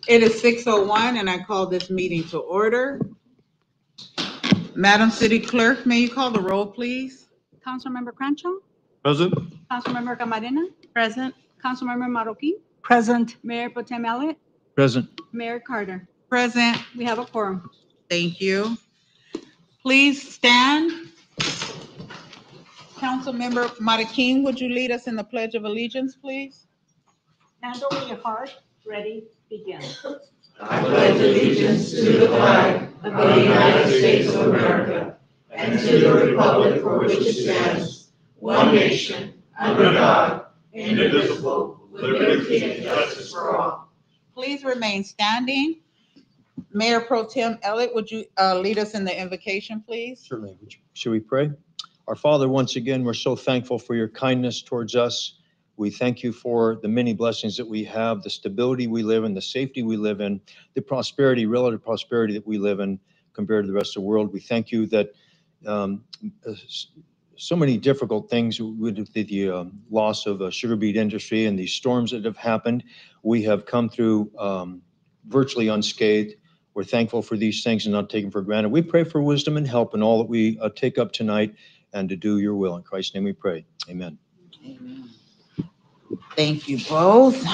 It is 6:01 and I call this meeting to order. Madam City Clerk, may you call the roll, please? Councilmember Crancho, Present. Councilmember Camarena, Present. Councilmember Marroquin, Present. Mayor Pro Tem Elliott, Present. Mayor Carter. Present. We have a quorum. Thank you. Please stand. Councilmember Marroquin, would you lead us in the Pledge of Allegiance, please? Hand over your heart. Ready, begin. I pledge allegiance to the flag of the United States of America and to the republic for which it stands, one nation, under God, indivisible, with liberty and justice for all. Please remain standing. Mayor Pro Tem Elliott, would you lead us in the invocation, please? Certainly. Should we pray? Our Father, once again, we're so thankful for your kindness towards us. We thank you for the many blessings that we have, the stability we live in, the safety we live in, the prosperity, relative prosperity that we live in compared to the rest of the world. We thank you that so many difficult things with the loss of a sugar beet industry and these storms that have happened, we have come through virtually unscathed. We're thankful for these things and not taken for granted. We pray for wisdom and help in all that we take up tonight and to do your will. In Christ's name we pray. Amen. Amen. Thank you both.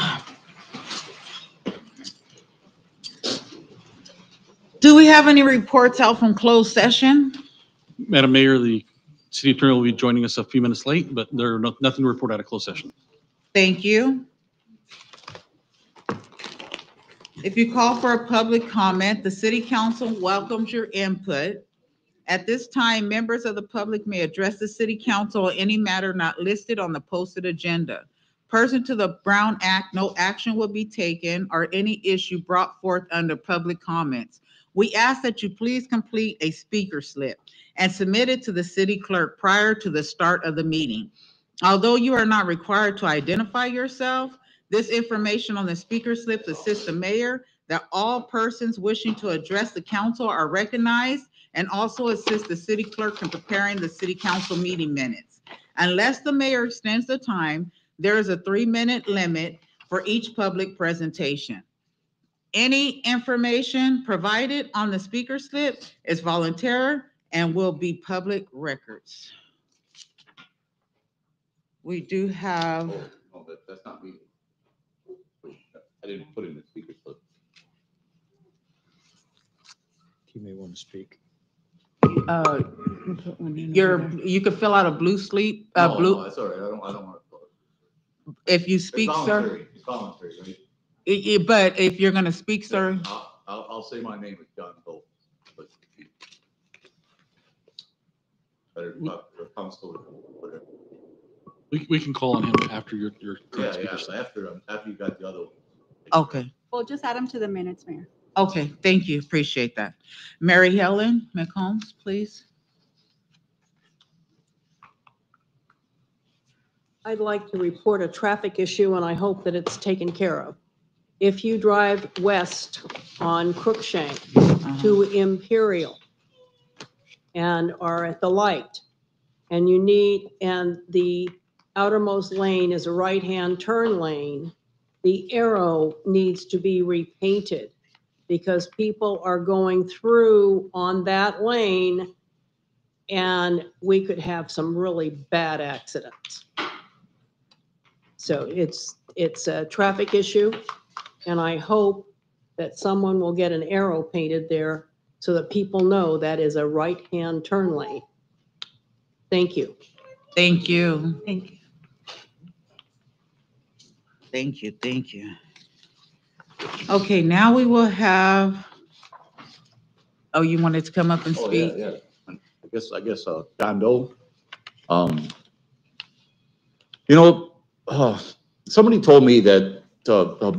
Do we have any reports out from closed session? Madam Mayor, the city attorney will be joining us a few minutes late, but there are nothing to report out of closed session. Thank you. If you call for a public comment, the city council welcomes your input. At this time, members of the public may address the city council on any matter not listed on the posted agenda. Pursuant to the Brown Act, no action will be taken or any issue brought forth under public comments. We ask that you please complete a speaker slip and submit it to the city clerk prior to the start of the meeting. Although you are not required to identify yourself, this information on the speaker slip assists the mayor that all persons wishing to address the council are recognized and also assist the city clerk in preparing the city council meeting minutes. Unless the mayor extends the time, there is a 3-minute limit for each public presentation. Any information provided on the speaker slip is voluntary and will be public records. We do have. Oh, that's not me. I didn't put in the speaker slip. You may want to speak. You could fill out a blue slip. No, that's all right. I don't want to. If you speak, sir. It's voluntary, right? But if you're going to speak, sir. I'll say my name is John Cole. But better council or whatever. We can call on him after your Yeah, after you got the other one. Okay. We'll just add them to the minutes, Mayor. Okay, thank you. Appreciate that. Mary Helen McCombs, please. I'd like to report a traffic issue, and I hope that it's taken care of. If you drive west on Crookshank to Imperial and are at the light, and the outermost lane is a right-hand turn lane, the arrow needs to be repainted because people are going through on that lane and we could have some really bad accidents. So it's a traffic issue, and I hope that someone will get an arrow painted there so that people know that is a right-hand turn lane. Thank you. Thank you. Thank you. Thank you, thank you. Okay, now we will have, oh, you wanted to come up and speak? Yeah. I guess, John Doe. Somebody told me that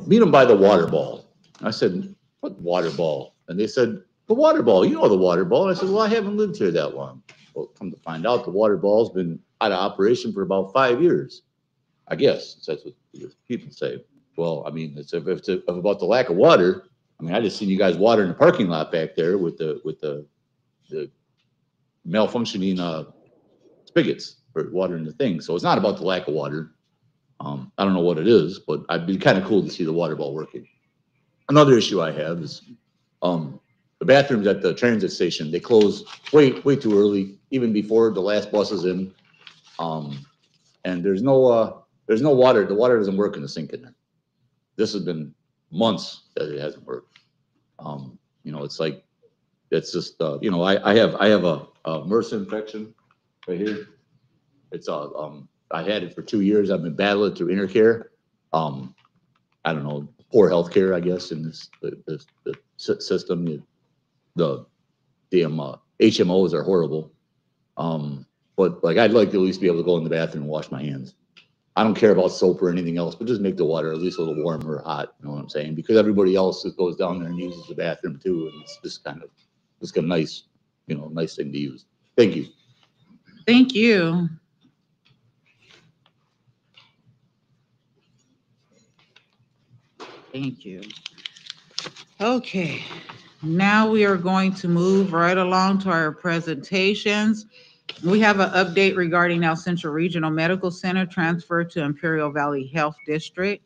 meet him by the water ball. I said, what water ball? And they said, the water ball, you know the water ball. I said, well, I haven't lived here that long. Well, come to find out, the water ball's been out of operation for about 5 years. I guess that's what people say. Well, I mean, if it's about the lack of water, I mean, I just seen you guys water in the parking lot back there with the malfunctioning spigots for watering the thing. So it's not about the lack of water. I don't know what it is, but I'd be kind of cool to see the water ball working. another issue I have is, the bathrooms at the transit station, they close way too early, even before the last bus is in. And there's no water. The water doesn't work in the sink in there. This has been months that it hasn't worked. It's like, it's just, I have a MRSA infection right here. It's I had it for 2 years. I've been battling through Intercare. I don't know, poor healthcare, I guess, in the system. The HMOs are horrible. But like, I'd like to at least be able to go in the bathroom and wash my hands. I don't care about soap or anything else, but just make the water at least a little warm or hot. You know what I'm saying? Because everybody else that goes down there and uses the bathroom too, and it's just kind of nice, nice thing to use. Thank you. Thank you. Thank you. Okay, now we are going to move right along to our presentations. We have an update regarding our Central Regional Medical Center transfer to Imperial Valley Health District.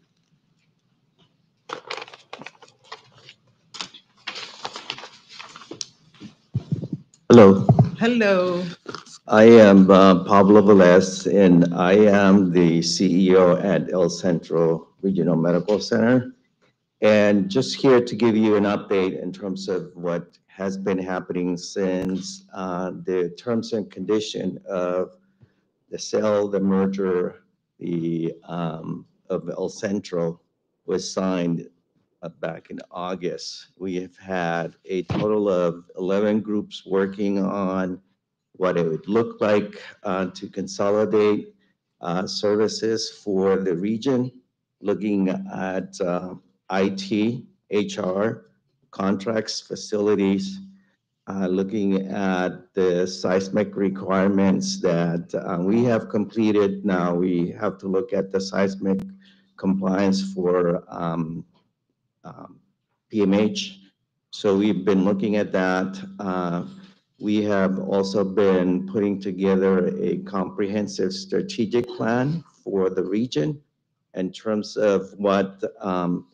Hello, Hello. I am Pablo Velez, and I am the CEO at El Centro Regional Medical Center. And just here to give you an update in terms of what has been happening since the terms and condition of the sale, the merger, of El Centro was signed back in August. We have had a total of 11 groups working on what it would look like to consolidate services for the region, looking at IT, HR, contracts, facilities, looking at the seismic requirements that we have completed. Now we have to look at the seismic compliance for PMH. So we've been looking at that. We have also been putting together a comprehensive strategic plan for the region in terms of what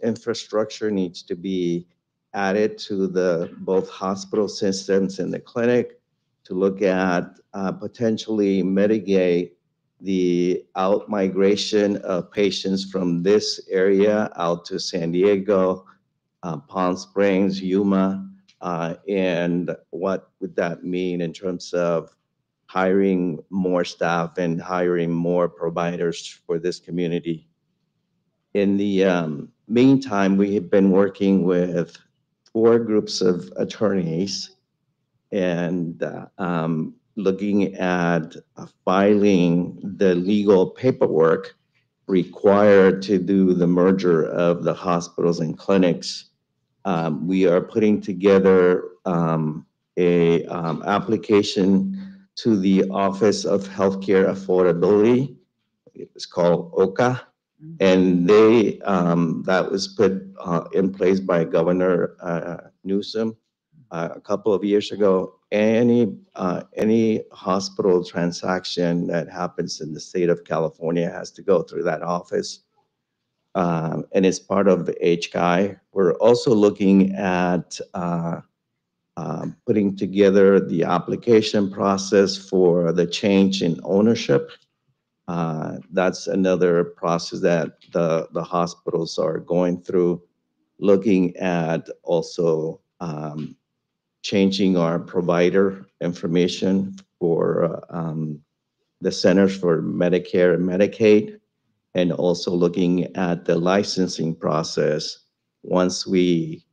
infrastructure needs to be added to the both hospital systems and the clinic to look at potentially mitigate the out migration of patients from this area out to San Diego, Palm Springs, Yuma, and what would that mean in terms of hiring more staff and hiring more providers for this community. In the meantime, we have been working with 4 groups of attorneys and looking at filing the legal paperwork required to do the merger of the hospitals and clinics. We are putting together a application to the Office of Healthcare Affordability. It's called OCA. And they that was put in place by Governor Newsom a couple of years ago. Any hospital transaction that happens in the state of California has to go through that office. And it's part of the HCI. We're also looking at putting together the application process for the change in ownership. That's another process that the hospitals are going through, looking at also changing our provider information for the Centers for Medicare and Medicaid, and also looking at the licensing process. Once we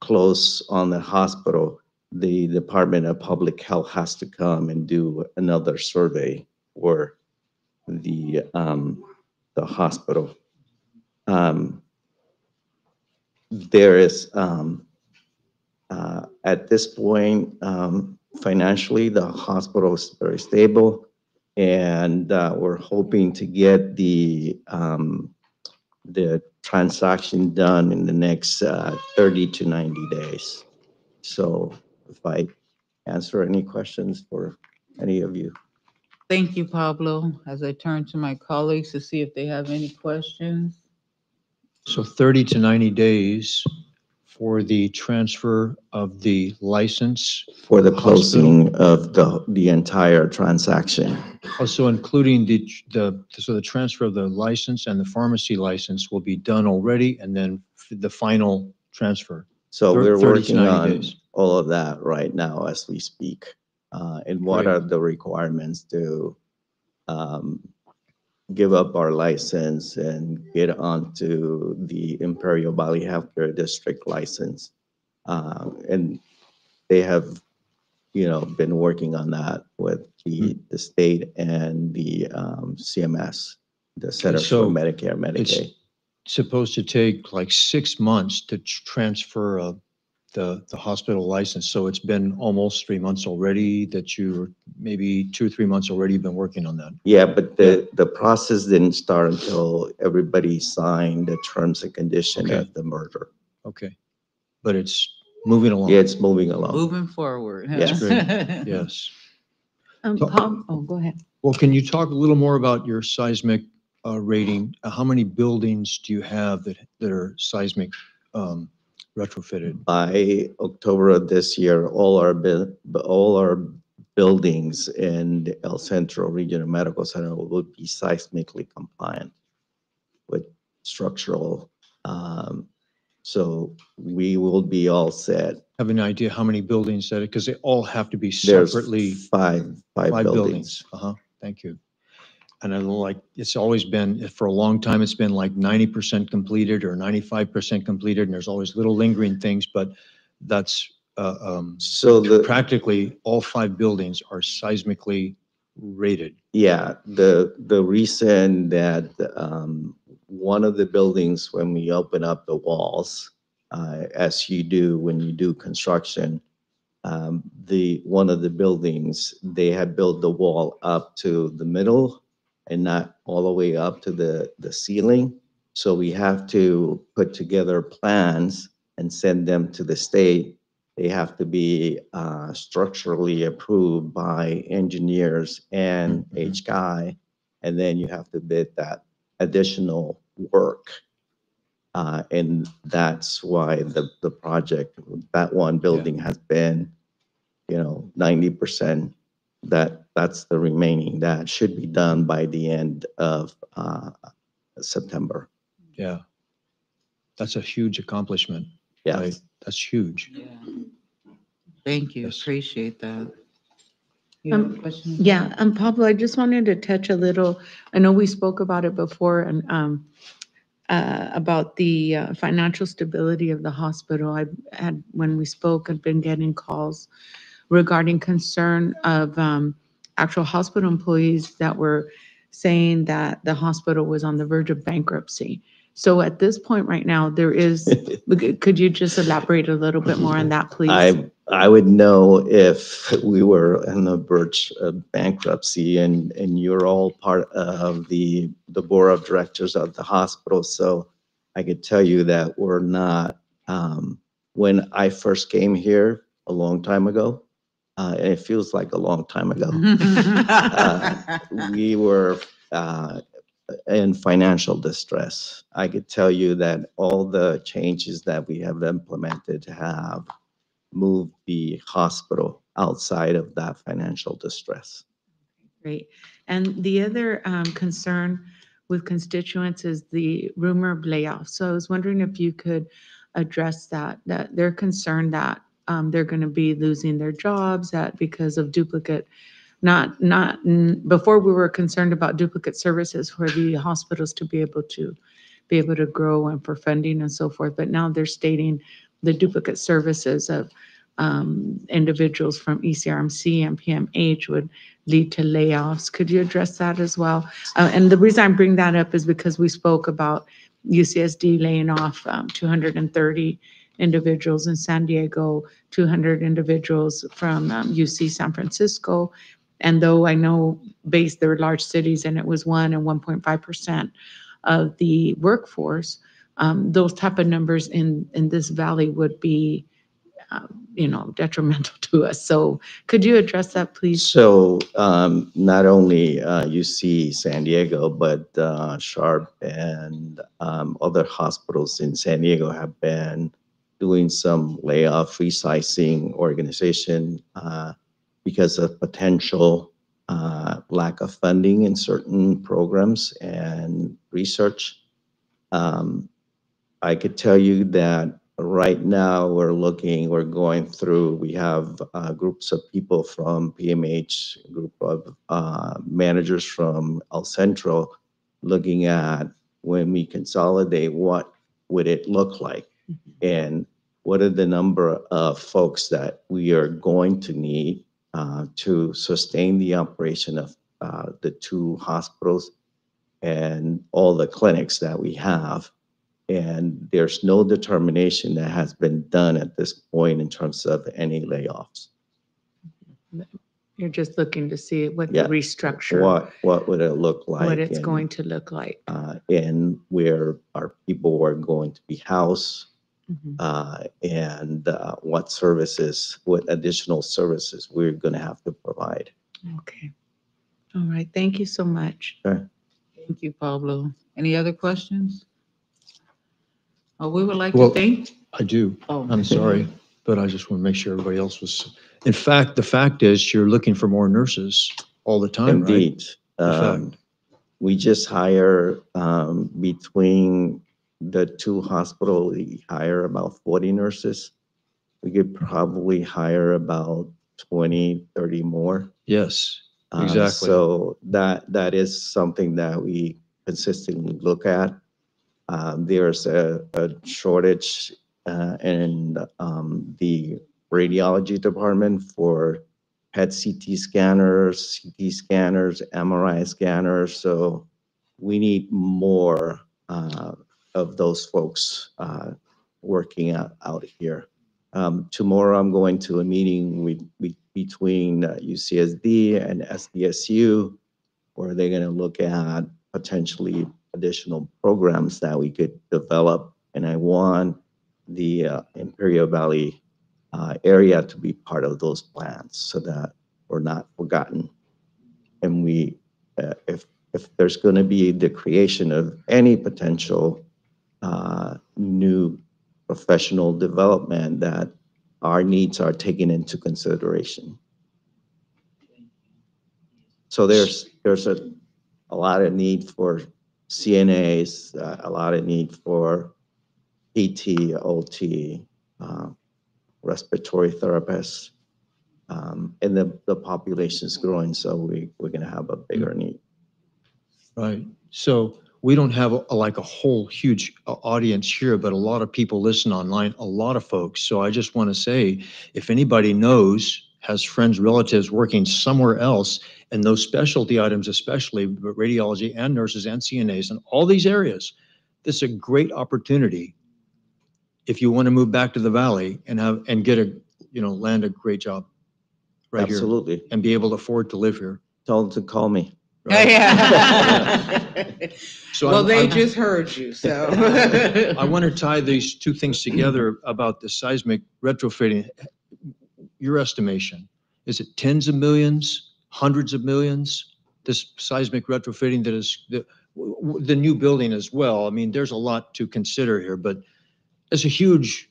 close on the hospital, the Department of Public Health has to come and do another survey for the hospital. There is at this point, financially, the hospital is very stable, and we're hoping to get the transaction done in the next 30 to 90 days. So if I answer any questions for any of you. Thank you, Pablo. As I turn to my colleagues to see if they have any questions. So 30 to 90 days for the transfer of the license. For the Hospital. closing of the entire transaction. Also including so the transfer of the license and the pharmacy license will be done already, and then the final transfer. So we're 30 to working 90 on days. all of that right now as we speak. And what Great. are the requirements to give up our license and get onto the Imperial Valley Healthcare District license. And they have, been working on that with the state and the CMS, the Centers for so Medicare, Medicaid. Supposed to take like 6 months to transfer the hospital license. So it's been almost 3 months already that maybe 2 or 3 months already been working on that. Yeah, but the process didn't start until everybody signed the terms and conditions Okay. of the merger. Okay. But it's moving along. Yeah, it's moving along. Moving forward. huh? Yes. Yes. Go ahead. Well, can you talk a little more about your seismic rating? How many buildings do you have that are seismic retrofitted? By October of this year, all our buildings in the El Centro Regional Medical Center will be seismically compliant with structural. So we will be all set. Have an idea how many buildings that, because they all have to be There's separately. five buildings. Thank you. And I like, it's always been, for a long time, it's been like 90% completed or 95% completed, and there's always little lingering things, but that's So practically all 5 buildings are seismically rated. yeah, the reason that one of the buildings, when we open up the walls, as you do when you do construction, one of the buildings, they had built the wall up to the middle and not all the way up to the ceiling. So we have to put together plans and send them to the state. They have to be structurally approved by engineers and HGI, and then you have to bid that additional work. And that's why the project, that one building has been, 90%. That's the remaining. That should be done by the end of September. Yeah. That's a huge accomplishment. Yeah. Right? That's huge. Yeah. Thank you. Yes. Appreciate that. You have a question? Yeah, Pablo, I just wanted to touch a little, I know we spoke about it before and about the financial stability of the hospital. When we spoke, I'd been getting calls regarding concern of actual hospital employees that were saying that the hospital was on the verge of bankruptcy. So at this point right now, there is, could you just elaborate a little bit more on that, please? I would know if we were on the verge of bankruptcy, and you're all part of the board of directors of the hospital. So I could tell you that we're not. When I first came here a long time ago, and it feels like a long time ago, we were in financial distress. I could tell you that all the changes that we have implemented have moved the hospital outside of that financial distress. Great. And the other concern with constituents is the rumor of layoffs. So I was wondering if you could address that they're concerned that they're going to be losing their jobs because of duplicate, before we were concerned about duplicate services for the hospitals to be able to grow and for funding and so forth. But now they're stating the duplicate services of individuals from ECRMC and PMH would lead to layoffs. Could you address that as well? And the reason I bring that up is because we spoke about UCSD laying off 230 individuals in San Diego, 200 individuals from UC San Francisco. And though I know they're large cities and it was 1 and 1.5% of the workforce, those type of numbers in this valley would be detrimental to us. So could you address that, please? So not only you see San Diego, but Sharp and other hospitals in San Diego have been doing some layoff resizing organization because of potential lack of funding in certain programs and research. I could tell you that right now we're going through, we have groups of people from PMH, a group of managers from El Centro looking at when we consolidate, what would it look like? And what are the number of folks that we are going to need to sustain the operation of the two hospitals and all the clinics that we have. And there's no determination that has been done at this point in terms of any layoffs. You're just looking to see what the Yeah. restructure, What would it look like? what it's and, going to look like. And where our people are going to be housed, Mhm. and what services, what additional services we're going to have to provide. Okay. All right. Thank you so much. Sure. Thank you, Pablo. Any other questions? We would like Well, to thank. I do. Oh, I'm sorry, but I just want to make sure everybody else was. In fact, the fact is you're looking for more nurses all the time, right? Indeed. The fact. We just hire between the two hospitals, we hire about 40 nurses. We could probably hire about 20, 30 more. Yes, exactly. So that is something that we consistently look at. There's a shortage in the radiology department for PET CT scanners, CT scanners, MRI scanners. So we need more of those folks working out here. Tomorrow, I'm going to a meeting between UCSD and SDSU, where they're going to look at potentially additional programs that we could develop. And I want the Imperial Valley area to be part of those plans so that we're not forgotten. And we, if there's going to be the creation of any potential new professional development, that our needs are taken into consideration. So there's a lot of need for CNAs, a lot of need for PT, OT, respiratory therapists, and the population is growing, so we're going to have a bigger need. Right. So we don't have like a whole huge audience here, but a lot of people listen online, a lot of folks. So I just want to say, if anybody knows, has friends, relatives working somewhere else, and those specialty items, especially radiology and nurses and CNAs and all these areas, this is a great opportunity if you want to move back to the Valley and get a, land a great job right here Absolutely. and be able to afford to live here. Tell them to call me. Right? Yeah. So Well, they I just heard you, so. I want to tie these two things together about the seismic retrofitting. Your estimation, is it tens of millions, hundreds of millions? This seismic retrofitting that is the new building as well. I mean, there's a lot to consider here, but it's a huge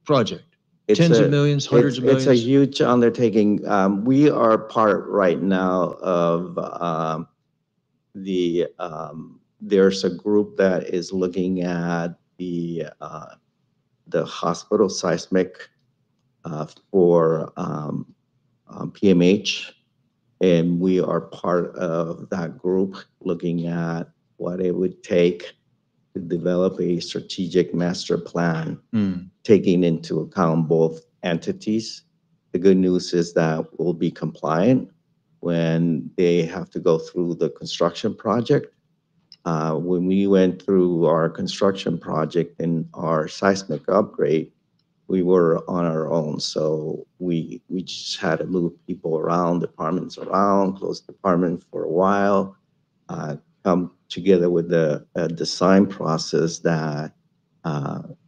project. Tens of millions, hundreds of millions. It's a huge undertaking. We are part right now of there's a group that is looking at the hospital seismic for PMH, and we are part of that group looking at what it would take to develop a strategic master plan, taking into account both entities. The good news is that we'll be compliant when they have to go through the construction project. When we went through our construction project and our seismic upgrade, we were on our own. So we just had to move people around, departments around, close department for a while, come together with a design process that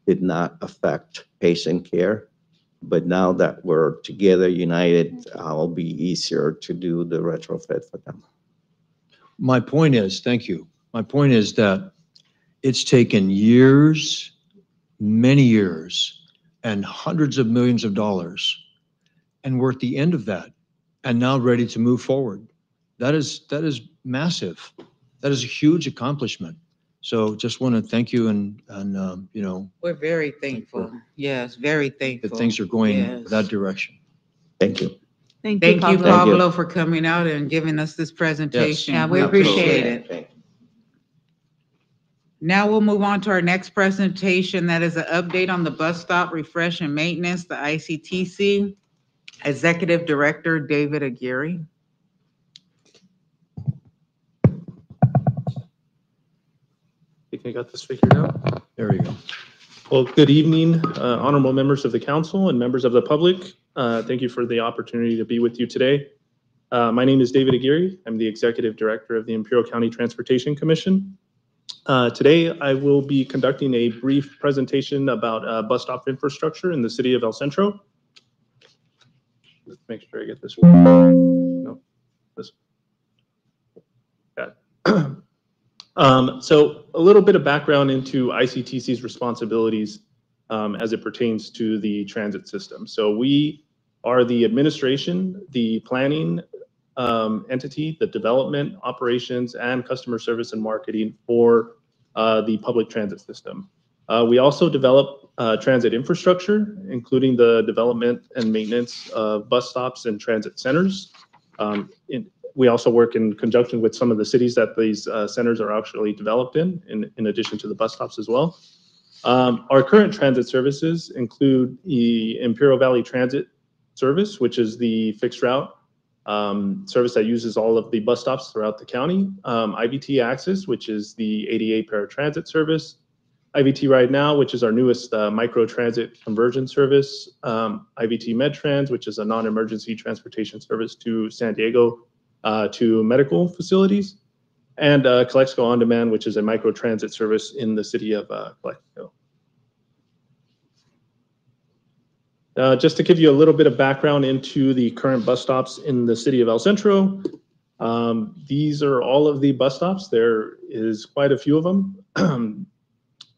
did not affect patient care. But now that we're together, united, it'll be easier to do the retrofit for them. My point is, thank you. My point is that it's taken years, many years, and hundreds of millions of dollars, and we're at the end of that, and now ready to move forward. That is massive. That is a huge accomplishment. So just want to thank you and you know, We're very thankful. Yes, very thankful. that things are going Yes. that direction. Thank you. Thank Thank you, Pablo. Thank you. Pablo, for coming out and giving us this presentation. Yeah, we appreciate it. Thank you. Now we'll move on to our next presentation. That is an update on the bus stop refresh and maintenance, the ICTC. Executive Director David Aguirre. Think I got this figured out? There you go. Well, good evening, honorable members of the council and members of the public. Thank you for the opportunity to be with you today. My name is David Aguirre. I'm the Executive Director of the Imperial County Transportation Commission. Today, I will be conducting a brief presentation about bus stop infrastructure in the city of El Centro. Let's make sure I get this one. No, this. Got it. So a little bit of background into ICTC's responsibilities as it pertains to the transit system. So we are the administration, the planning entity, the development, operations, and customer service and marketing for the public transit system. We also develop transit infrastructure, including the development and maintenance of bus stops and transit centers. We also work in conjunction with some of the cities that these centers are actually developed in addition to the bus stops as well. Our current transit services include the Imperial Valley Transit Service, which is the fixed route service that uses all of the bus stops throughout the county. IVT Access, which is the ADA paratransit service. IVT Ride Now, which is our newest micro transit conversion service. IVT MedTrans, which is a non-emergency transportation service to San Diego to medical facilities, and Calexico On Demand, which is a micro transit service in the city of Calexico. Just to give you a little bit of background into the current bus stops in the city of El Centro, these are all of the bus stops. There is quite a few of them.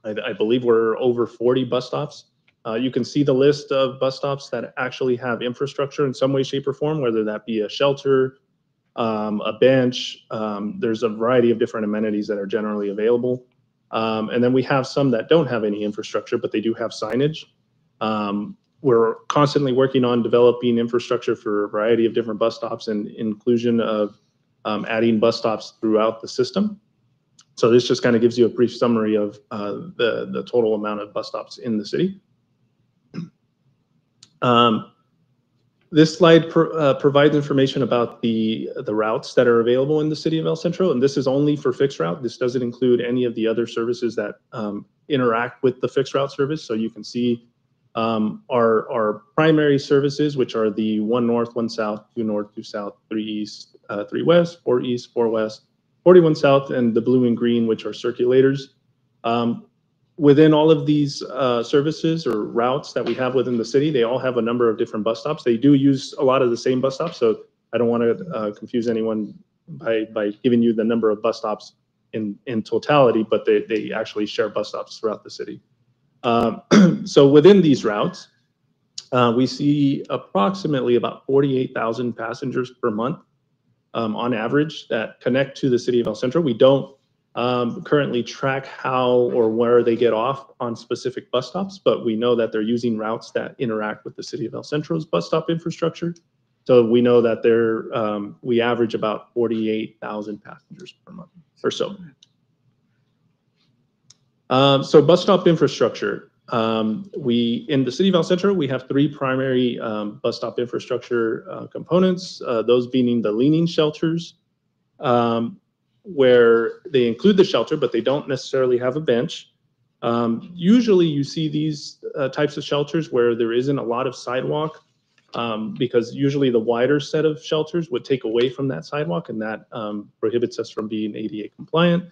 I believe we're over 40 bus stops. You can see the list of bus stops that actually have infrastructure in some way, shape, or form, whether that be a shelter, a bench. There's a variety of different amenities that are generally available. And then we have some that don't have any infrastructure, but they do have signage. We're constantly working on developing infrastructure for a variety of different bus stops and inclusion of adding bus stops throughout the system. So this just kind of gives you a brief summary of the total amount of bus stops in the city. This slide provides information about the routes that are available in the city of El Centro, and this is only for fixed route. This doesn't include any of the other services that interact with the fixed route service. So you can see our primary services, which are the 1 north, 1 south, 2 north, 2 south, 3 east, 3 west, 4 east, 4 west, 41 south, and the blue and green, which are circulators. Within all of these services or routes that we have within the city, they all have a number of different bus stops. They do use a lot of the same bus stops, so I don't want to confuse anyone by giving you the number of bus stops in totality, but they actually share bus stops throughout the city. So within these routes, we see approximately about 48,000 passengers per month on average that connect to the city of El Centro. We don't currently track how or where they get off on specific bus stops, but we know that they're using routes that interact with the city of El Centro's bus stop infrastructure. So we know that we average about 48,000 passengers per month or so. So bus stop infrastructure. In the city of El Centro, we have 3 primary bus stop infrastructure components, those being the leaning shelters, where they include the shelter, but they don't necessarily have a bench. Usually you see these types of shelters where there isn't a lot of sidewalk, because usually the wider set of shelters would take away from that sidewalk, and that prohibits us from being ADA compliant.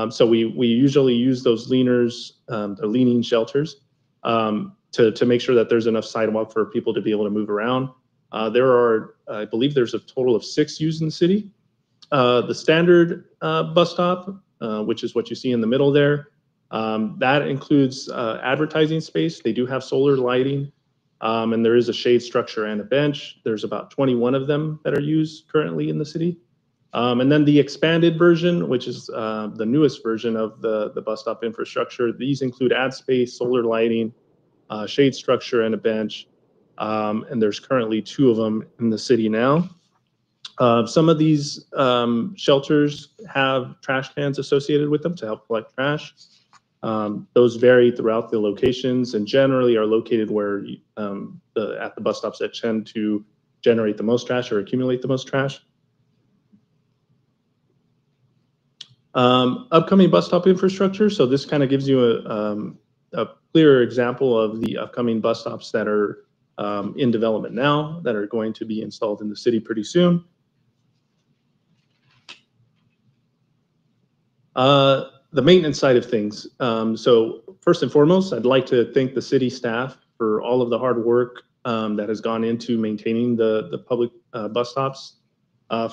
So we usually use those leaners, the leaning shelters. to make sure that there's enough sidewalk for people to be able to move around. There are, I believe there's a total of 6 used in the city. The standard bus stop, which is what you see in the middle there, that includes advertising space. They do have solar lighting, and there is a shade structure and a bench. There's about 21 of them that are used currently in the city. And then the expanded version, which is the newest version of the bus stop infrastructure. These include ad space, solar lighting, shade structure, and a bench. And there's currently 2 of them in the city now. Some of these shelters have trash cans associated with them to help collect trash. Those vary throughout the locations and generally are located where at the bus stops that tend to generate the most trash or accumulate the most trash. Upcoming bus stop infrastructure. So this kind of gives you a clearer example of the upcoming bus stops that are in development now that are going to be installed in the city pretty soon. The maintenance side of things. So first and foremost, I'd like to thank the city staff for all of the hard work that has gone into maintaining the public bus stops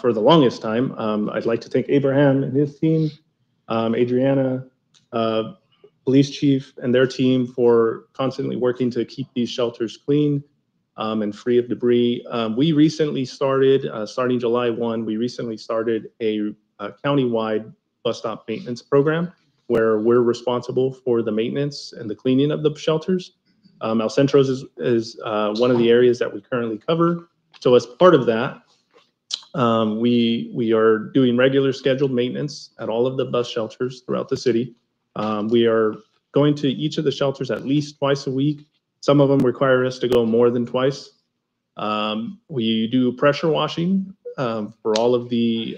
for the longest time. I'd like to thank Abraham and his team, Adriana, police chief and their team for constantly working to keep these shelters clean and free of debris. We recently started, starting July 1, we recently started a county-wide bus stop maintenance program where we're responsible for the maintenance and the cleaning of the shelters. El Centro is one of the areas that we currently cover. So as part of that, we are doing regular scheduled maintenance at all of the bus shelters throughout the city. We are going to each of the shelters at least twice a week. Some of them require us to go more than twice. We do pressure washing for all of the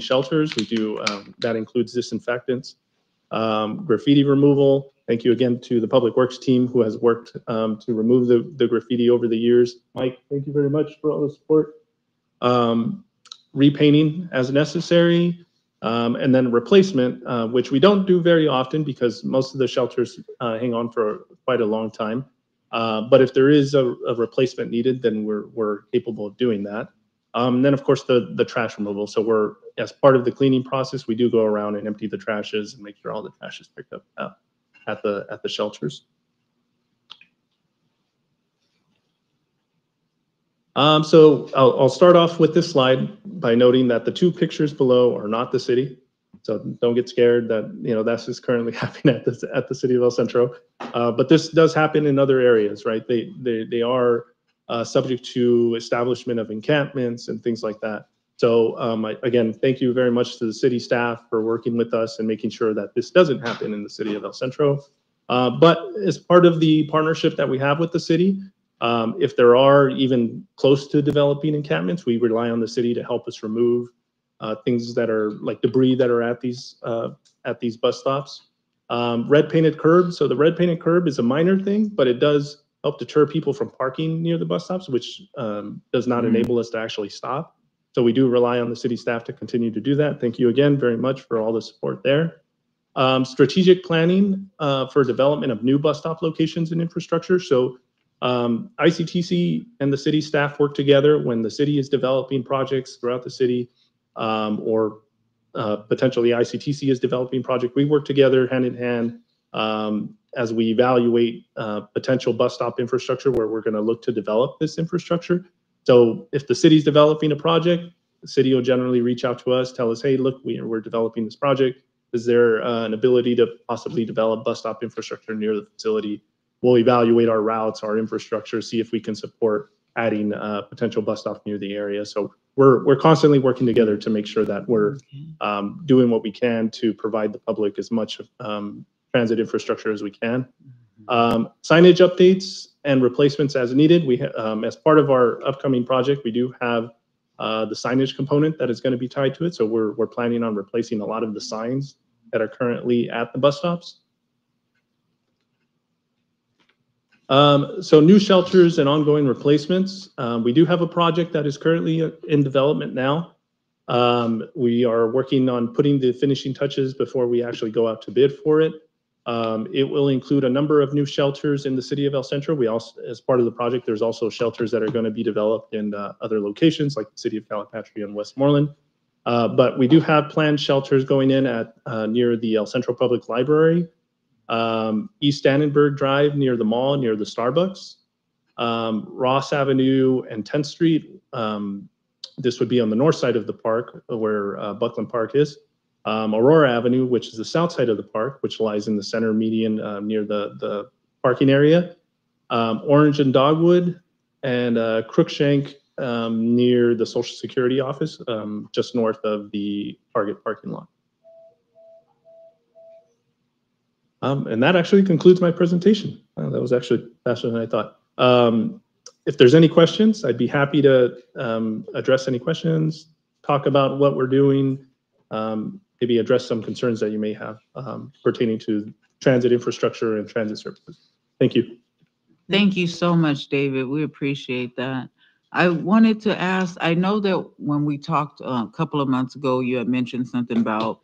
shelters. We do that includes disinfectants, graffiti removal. Thank you again to the Public Works team who has worked to remove the graffiti over the years. Mike, thank you very much for all the support. Repainting as necessary, and then replacement, which we don't do very often because most of the shelters hang on for quite a long time. But if there is a replacement needed, then we're capable of doing that. And then of course the trash removal. So as part of the cleaning process, we do go around and empty the trashes and make sure all the trash is picked up at the shelters. So I'll start off with this slide by noting that the 2 pictures below are not the city. So don't get scared that, that's just currently happening at the city of El Centro. But this does happen in other areas, right? They are subject to establishment of encampments and things like that. So again, thank you very much to the city staff for working with us and making sure that this doesn't happen in the city of El Centro. But as part of the partnership that we have with the city, if there are even close to developing encampments, we rely on the city to help us remove things that are like debris that are at these bus stops. Red painted curb. So the red painted curb is a minor thing, but it does help deter people from parking near the bus stops, which does not enable us to actually stop. So we do rely on the city staff to continue to do that. Thank you again very much for all the support there. Strategic planning for development of new bus stop locations and infrastructure. So ICTC and the city staff work together when the city is developing projects throughout the city, or potentially ICTC is developing project. We work together hand in hand as we evaluate potential bus stop infrastructure where we're going to look to develop this infrastructure. So if the city's developing a project, the city will generally reach out to us, tell us, hey, look, we're developing this project. Is there an ability to possibly develop bus stop infrastructure near the facility? We'll evaluate our routes, our infrastructure, see if we can support adding potential bus stops near the area. So we're constantly working together to make sure that we're doing what we can to provide the public as much transit infrastructure as we can. Signage updates and replacements as needed. We as part of our upcoming project, we do have the signage component that is going to be tied to it. So we're planning on replacing a lot of the signs that are currently at the bus stops. So new shelters and ongoing replacements. We do have a project that is currently in development now. We are working on putting the finishing touches before we actually go out to bid for it. It will include a number of new shelters in the city of El Centro. We also, as part of the project, there's also shelters that are going to be developed in other locations like the city of Calipatria and Westmoreland. But we do have planned shelters going in at near the El Centro Public Library, East Annenberg Drive near the mall, near the Starbucks, Ross Avenue and 10th Street. This would be on the north side of the park where Buckland Park is. Aurora Avenue, which is the south side of the park, which lies in the center median near the parking area. Orange and Dogwood and Crookshank near the Social Security office, just north of the Target parking lot. And that actually concludes my presentation. That was actually faster than I thought. If there's any questions, I'd be happy to address any questions, talk about what we're doing, maybe address some concerns that you may have pertaining to transit infrastructure and transit services. Thank you. Thank you so much, David. We appreciate that. I wanted to ask, I know that when we talked a couple of months ago, you had mentioned something about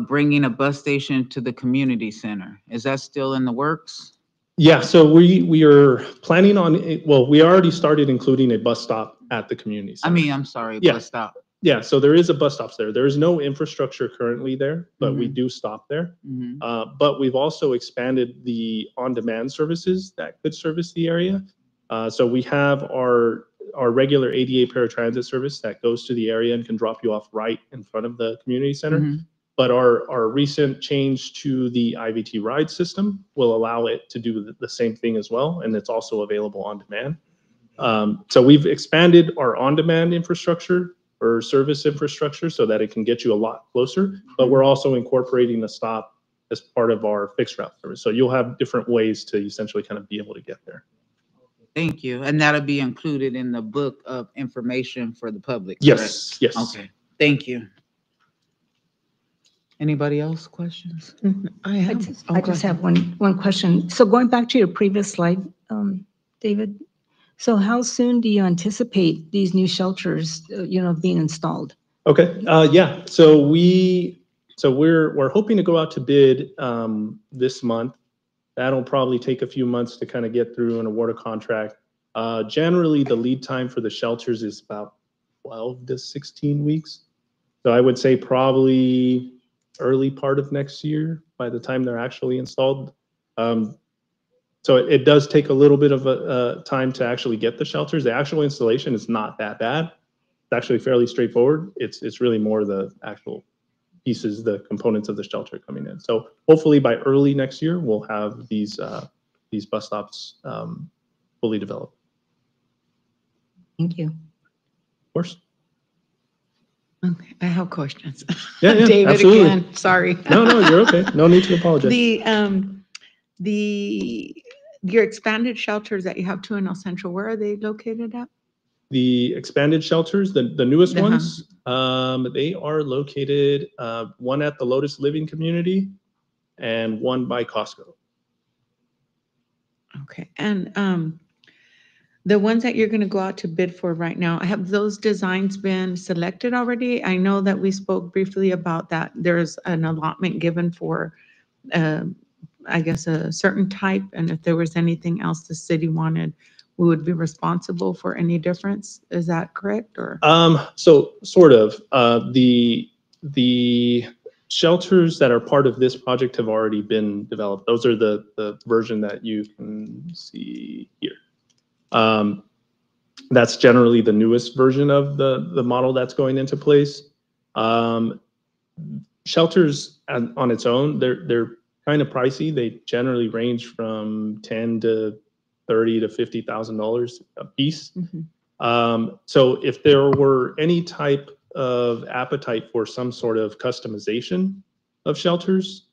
bringing a bus station to the community center. Is that still in the works? Yeah, so we are planning on, well, we already started including a bus stop at the community center. I'm sorry, Yeah. bus stop. Yeah, so there is a bus stop there. There is no infrastructure currently there, but we do stop there. Mhm. But we've also expanded the on-demand services that could service the area. So we have our regular ADA paratransit service that goes to the area and can drop you off right in front of the community center. Mhm. But our recent change to the IVT ride system will allow it to do the same thing as well, and it's also available on demand. So we've expanded our on-demand infrastructure or service infrastructure so that it can get you a lot closer, but we're also incorporating the stop as part of our fixed route service. So you'll have different ways to essentially kind of be able to get there. Thank you. And that'll be included in the book of information for the public. Yes, yes. Correct? Okay, thank you. Anybody else questions? I I just have one question. So going back to your previous slide, David, so how soon do you anticipate these new shelters, being installed? Okay, yeah. So we're hoping to go out to bid this month. That'll probably take a few months to kind of get through and award a contract. Generally, the lead time for the shelters is about 12 to 16 weeks. So I would say probably early part of next year by the time they're actually installed. So it does take a little bit of a time to actually get the shelters. The actual installation is not that bad. It's actually fairly straightforward. It's really more the actual pieces, the components of the shelter coming in. So hopefully by early next year, we'll have these bus stops fully developed. Thank you. Of course. Okay, I have questions. Yeah, David, absolutely. again, sorry. No, you're okay. No need to apologize. Your expanded shelters that you have two in El Centro, where are they located at? The expanded shelters, the newest Uh-huh. ones, they are located, one at the Lotus Living Community and one by Costco. Okay, and the ones that you're going to go out to bid for right now, have those designs been selected already? I know that we spoke briefly about that. There's an allotment given for, I guess, a certain type, and if there was anything else the city wanted, we would be responsible for any difference. Is that correct, or? So sort of. The shelters that are part of this project have already been developed. Those are the version that you can see here. That's generally the newest version of the model that's going into place. Shelters on its own, they're kind of pricey. They generally range from $10,000 to $30,000 to $50,000 a piece. Mhm. So if there were any type of appetite for some sort of customization of shelters,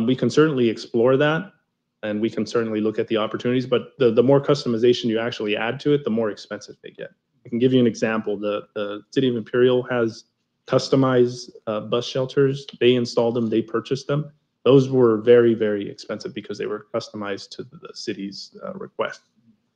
we can certainly explore that. And we can certainly look at the opportunities, but the more customization you actually add to it, the more expensive they get. I can give you an example. The City of Imperial has customized bus shelters. They installed them, they purchased them. Those were very, very expensive because they were customized to the city's request.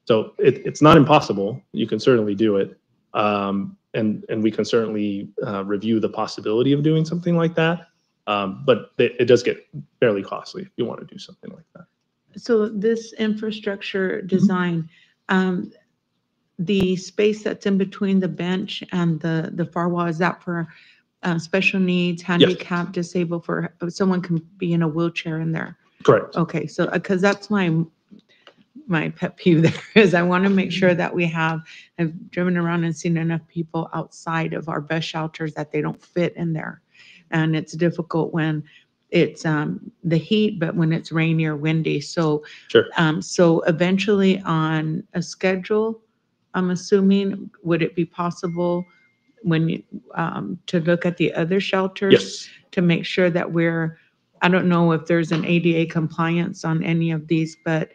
So it's not impossible. You can certainly do it. And we can certainly review the possibility of doing something like that. But it does get fairly costly if you want to do something like that. So this infrastructure design, the space that's in between the bench and the far wall, is that for special needs, handicap, disabled, for someone can be in a wheelchair in there? Correct. Okay, so because that's my pet peeve there is I want to make sure that I've driven around and seen enough people outside of our bus shelters that they don't fit in there. And it's difficult when it's the heat, but when it's rainy or windy. So, Sure. So eventually on a schedule, I'm assuming, would it be possible when you, to look at the other shelters? Yes. To make sure that I don't know if there's an ADA compliance on any of these, but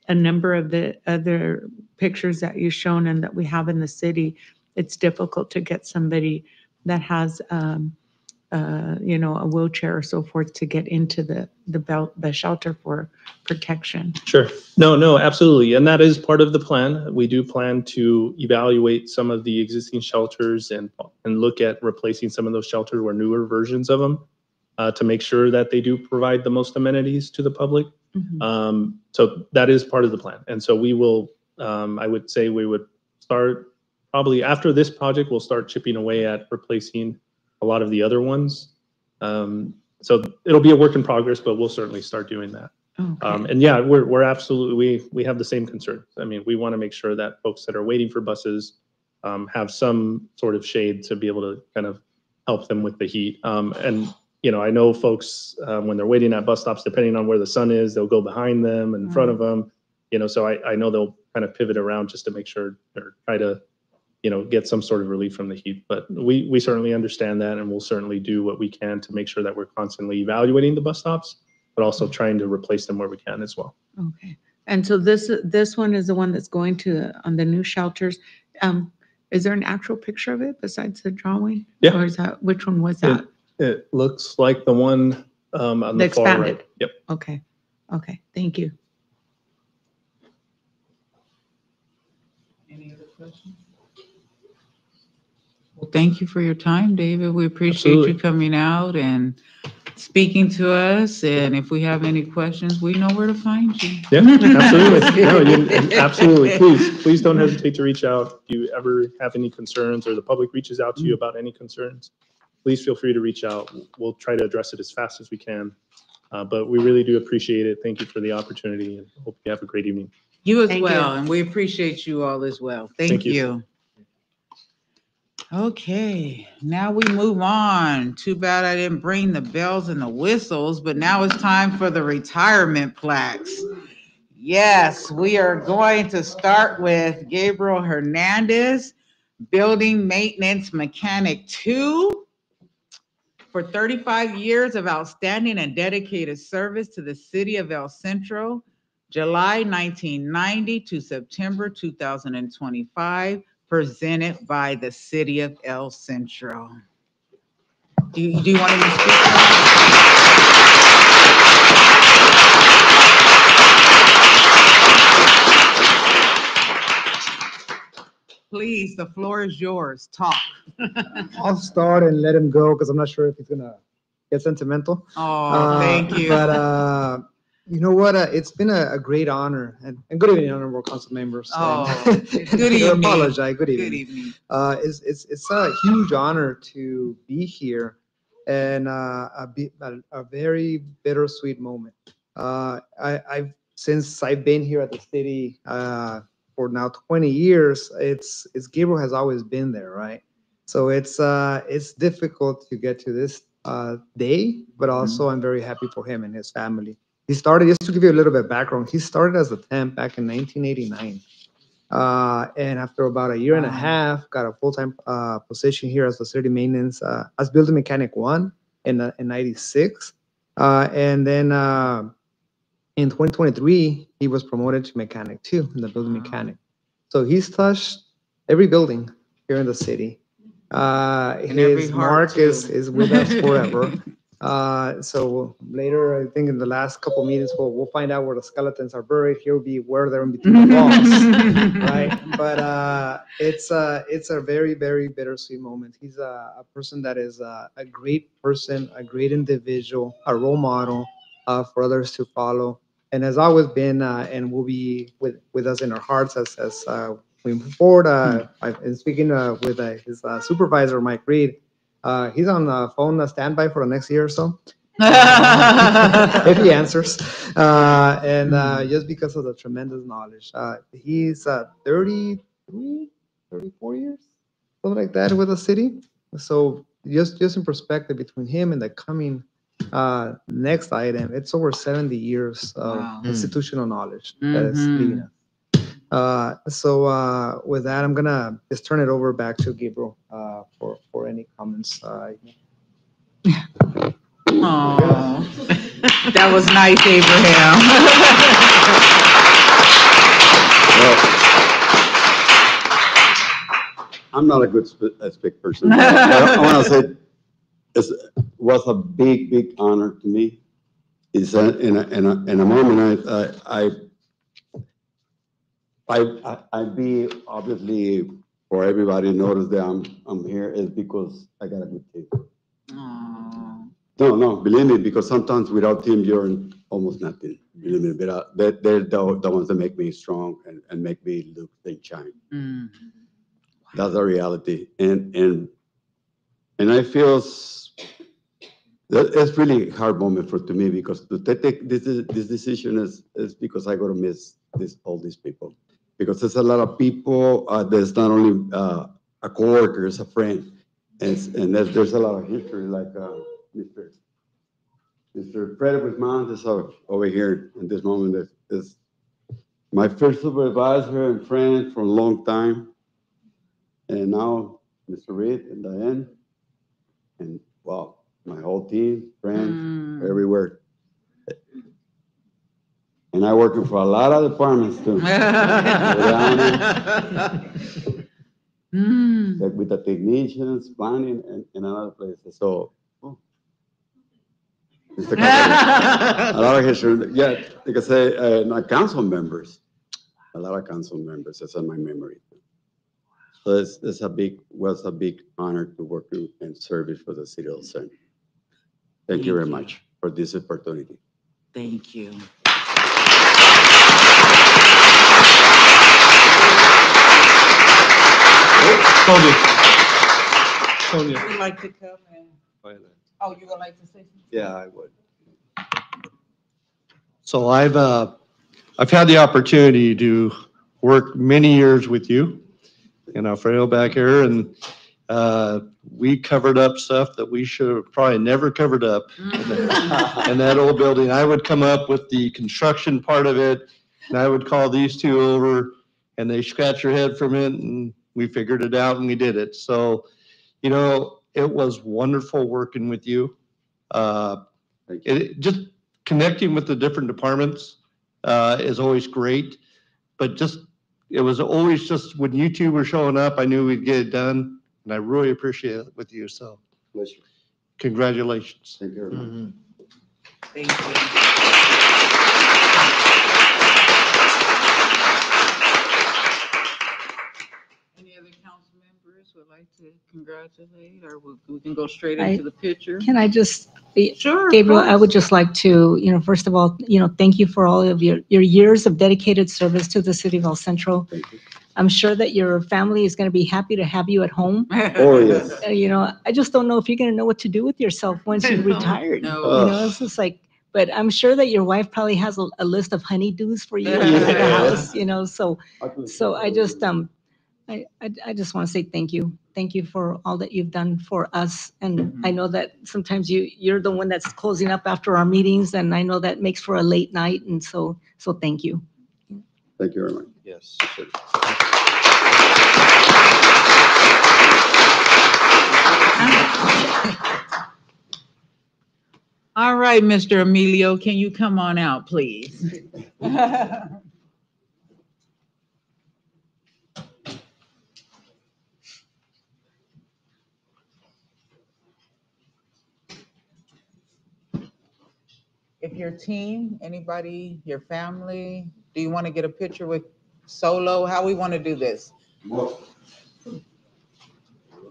a number of the other pictures that you've shown and that we have in the city, it's difficult to get somebody that has, a wheelchair or so forth to get into the shelter for protection. Sure. No, absolutely. And that is part of the plan. We do plan to evaluate some of the existing shelters and look at replacing some of those shelters or newer versions of them to make sure that they do provide the most amenities to the public. Mhm. So that is part of the plan. And so we will, I would say we would start probably after this project, we'll start chipping away at replacing a lot of the other ones. So it'll be a work in progress, but we'll certainly start doing that. Okay. And yeah, we're absolutely, we have the same concerns. I mean, we want to make sure that folks that are waiting for buses have some sort of shade to be able to kind of help them with the heat. And, I know folks, when they're waiting at bus stops, depending on where the sun is, they'll go behind them and in front of them, so I know they'll kind of pivot around just to make sure or try to, get some sort of relief from the heat. But we certainly understand that, and we'll certainly do what we can to make sure that we're constantly evaluating the bus stops, but also trying to replace them where we can as well. Okay. And so this one is the one that's going to, on the new shelters. Is there an actual picture of it besides the drawing? Yeah. Or is that, which one was that? It looks like the one on the far right. expanded. Yep. Okay. Okay. Thank you. Any other questions? Well, thank you for your time, David. We appreciate Absolutely. you coming out and speaking to us. And if we have any questions, we know where to find you. Yeah, absolutely. No, absolutely. Please don't hesitate to reach out if you ever have any concerns or the public reaches out to you about any concerns. Please feel free to reach out. We'll try to address it as fast as we can. But we really do appreciate it. Thank you for the opportunity, and hope you have a great evening. You as Thank well, you. and we appreciate you all as well. Thank Thank you. you. Okay, now we move on. Too bad I didn't bring the bells and the whistles, but now it's time for the retirement plaques. Yes, we are going to start with Gabriel Hernandez, Building Maintenance Mechanic 2. For 35 years of outstanding and dedicated service to the city of El Centro, July 1990 to September 2025, presented by the city of El Centro. Do you want to speak? Please, the floor is yours. Talk. I'll start and let him go because I'm not sure if he's gonna get sentimental. Oh, thank you. But you know what? It's been a great honor, and good evening, honorable council members. Oh, And good I evening. apologize. Good evening. Good evening. It's a huge honor to be here, and a very bittersweet moment. Since I've been here at the city for now 20 years, it's Gabriel has always been there, right? So it's difficult to get to this day, but also I'm very happy for him and his family. He started, just to give you a little bit of background, he started as a temp back in 1989. And after about a year and a half, got a full-time position here as facility maintenance, as building mechanic 1 in 96. And then in 2023, he was promoted to mechanic 2 in the building mechanic. So he's touched every building here in the city. And every His heart, mark too. is with us forever. So later, I think in the last couple meetings, we'll find out where the skeletons are buried. He'll be where they're in between the walls, right? But it's a very, very bittersweet moment. He's a person that is a great person, a great individual, a role model for others to follow, and has always been and will be with us in our hearts as we move forward. I've been speaking with his supervisor, Mike Reed. He's on the phone standby for the next year or so. If he answers. And just because of the tremendous knowledge. He's 33, 34 years, something like that with the city. So just in perspective between him and the coming next item, it's over 70 years of Wow. institutional knowledge that is leading us. So with that, I'm gonna just turn it over back to Gabriel for any comments. Oh, that was nice, Abraham. I'm not a good speak person. I want to say it was a big, big honor to me. It's in a moment I be obviously for everybody notice that I'm here is because I got a good team. Aww. No, believe me, because sometimes without team you're almost nothing. Believe me, but they're the ones that make me strong and make me look and shine. Mm. That's the reality, and I feel that it's really a hard moment to me because to take this decision is because I got to miss all these people, because there's a lot of people. There's not only a coworker, it's a friend, and there's a lot of history, like Mr. Fred Guzman is over here in this moment. Is my first supervisor and friend for a long time, and now Mr. Reed and Diane, and wow, my whole team, friends, everywhere. And I working for a lot of departments too. Like with the technicians, planning, and other places. So, Mr. a lot of history. Yeah, like I say, council members, a lot of council members. That's on my memory. So was a big honor to work and service for the city of Centro. Thank you very much for this opportunity. Thank you. Sonia. Would you like to come in? Oh, you would like to say something? Yeah, I would. So I've had the opportunity to work many years with you and Alfredo back here, and we covered up stuff that we should have probably never covered up in that old building. I would come up with the construction part of it, and I would call these two over, and they scratch your head from it, and we figured it out and we did it. So, you know, it was wonderful working with you. Just connecting with the different departments is always great, but it was always just when you two were showing up, I knew we'd get it done, and I really appreciate it with you. So, pleasure. Congratulations. Thank you very much. Thank you. Any other council members would like to congratulate, or we can go straight into the picture? Can I just, Sure. Gabriel, I would just like to, first of all, thank you for all of your years of dedicated service to the city of El Centro. Thank you. I'm sure that your family is going to be happy to have you at home. Oh, yes. I just don't know if you're going to know what to do with yourself once you're retired. No. It's just like, but I'm sure that your wife probably has a list of honeydews for you at the house, so I just, I just want to say thank you. Thank you for all that you've done for us. And I know that sometimes you're the one that's closing up after our meetings, and I know that makes for a late night. And so thank you. Thank you very much. Yes. Sure. All right, Mr. Emilio, can you come on out, please? if your team, anybody, your family, do you want to get a picture with Solo? How we want to do this?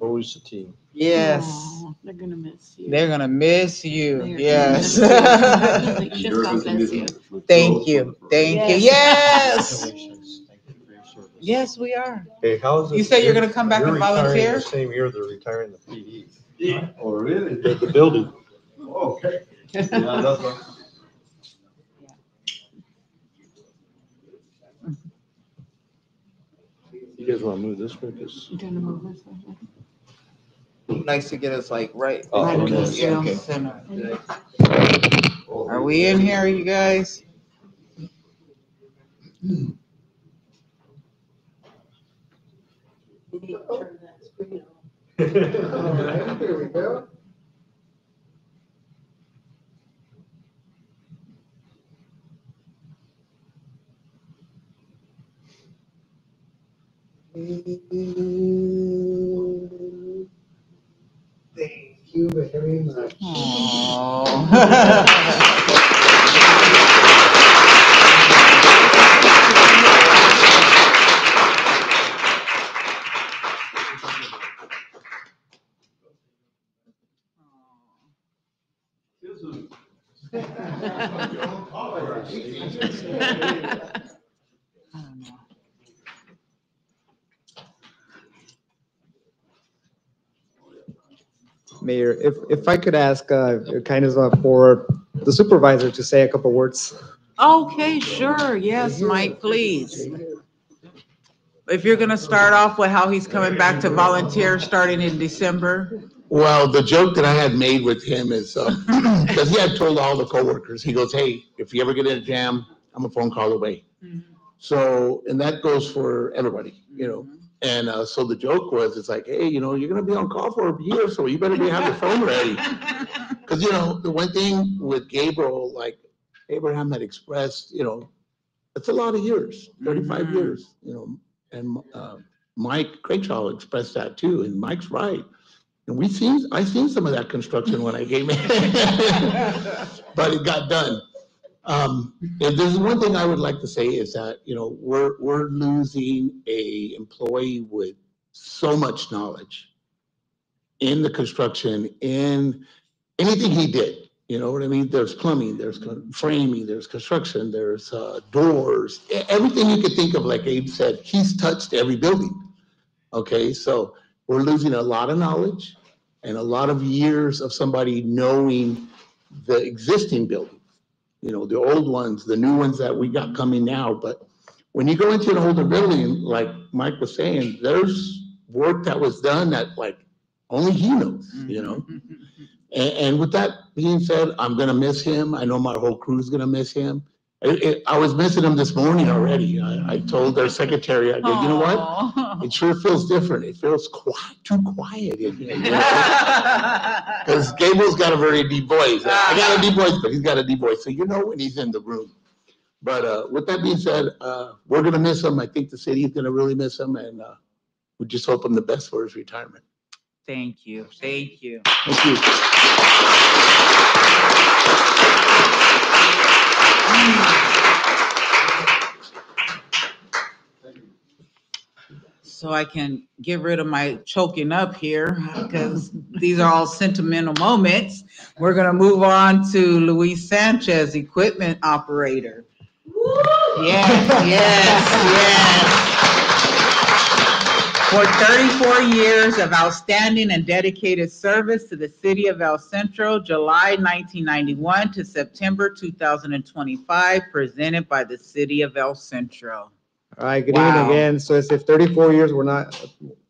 Always a team. Yes. Aw, they're gonna miss you. They're gonna miss you. They're gonna Yes. miss you. Like, just God bless you. Thank you. Thank you. Yes. Congratulations. Thank you for your service. Yes, we are. Hey, how's it? You say you're gonna come back You're and retiring volunteer? the same year they're retiring the PD. Yeah. Oh, really? The building. Oh, okay. Yeah, that's right. You guys want to move this way? Because You trying to move this way? Nice to get us like right. Right in the Yeah, center. center. Are we in here, you guys? All right, here we go. Thank you very much. Mayor, if I could ask kind of for the supervisor to say a couple words. Okay, sure. Yes, Mike, please. If you're gonna start off with how he's coming back to volunteer starting in December. Well, the joke that I had made with him is, because he had told all the coworkers, he goes, hey, if you ever get in a jam, I'm a phone call away. So, and that goes for everybody, you know. And so the joke was, it's like, hey, you know, you're gonna be on call for a year, so you better have your phone ready. Because, you know, the one thing with Gabriel, like Abraham had expressed, you know, it's a lot of years, 35 years, you know. And Mike Crenshaw expressed that too, and Mike's right. And I seen some of that construction when I came in, but it got done. If there's one thing I would like to say is that, you know, we're losing a employee with so much knowledge in the construction, in anything he did. You know what I mean? There's plumbing, there's framing, there's construction, there's doors, everything you could think of. Like Abe said, he's touched every building. Okay, so we're losing a lot of knowledge and a lot of years of somebody knowing the existing buildings. You know, the old ones, the new ones that we got coming now. But when you go into an older building, like Mike was saying, there's work that was done that like only he knows, you know? And with that being said, I'm gonna miss him. I know my whole crew is gonna miss him. I was missing him this morning already. I told their secretary, I go, you know what? It sure feels different. It feels too quiet in here. Because Gabriel's got a very deep voice. I got a deep voice, but he's got a deep voice. So you know when he's in the room. But with that being said, we're gonna miss him. I think the city is gonna really miss him, and we just hope him the best for his retirement. Thank you. Thank you. Thank you. So I can get rid of my choking up here because these are all sentimental moments. We're gonna move on to Luis Sanchez, equipment operator. Yes, yes, yes. For 34 years of outstanding and dedicated service to the city of El Centro, July 1991 to September 2025, presented by the city of El Centro. All right, good Wow. evening again. So as if 34 years were not,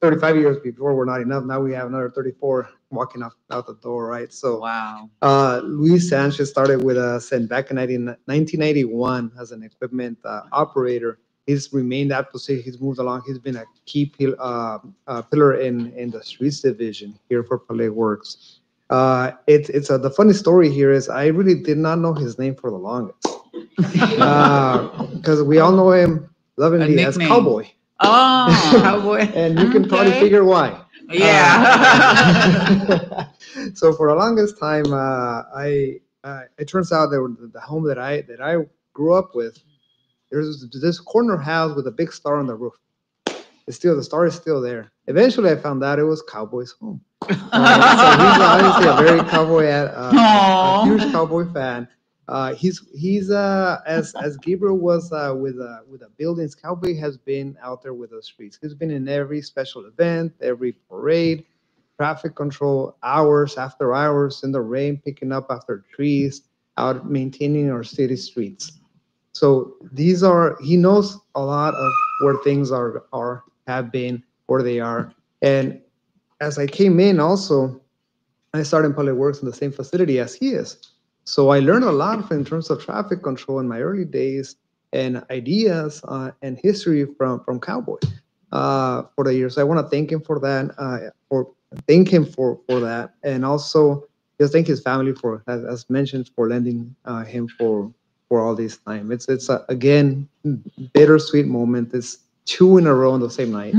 35 years before were not enough, now we have another 34 walking out the door, right? So Wow. Luis Sanchez started with us and back in 1981 as an equipment operator. He's remained that position. He's moved along. He's been a key pillar in the streets division here for Public Works. The funny story here is I really did not know his name for the longest because we all know him lovingly as Cowboy. Oh, Cowboy. And you can probably figure why. Yeah. So for the longest time, I it turns out that the home that I grew up with, there's this corner house with a big star on the roof. The star is still there. Eventually, I found out it was Cowboy's home. So he's obviously a very a huge Cowboy fan. He's as Gabriel was with the buildings. Cowboy has been out there with the streets. He's been in every special event, every parade, traffic control, hours after hours in the rain, picking up after trees, out maintaining our city streets. So he knows a lot of where things have been, where they are. And as I came in also, I started in public works in the same facility as he is. So I learned a lot in terms of traffic control in my early days and ideas and history from Cowboy for the years. I want to thank him for that, for that, and also just thank his family for, as mentioned, for lending him for all this time. It's again bittersweet moment. It's 2 in a row on the same night.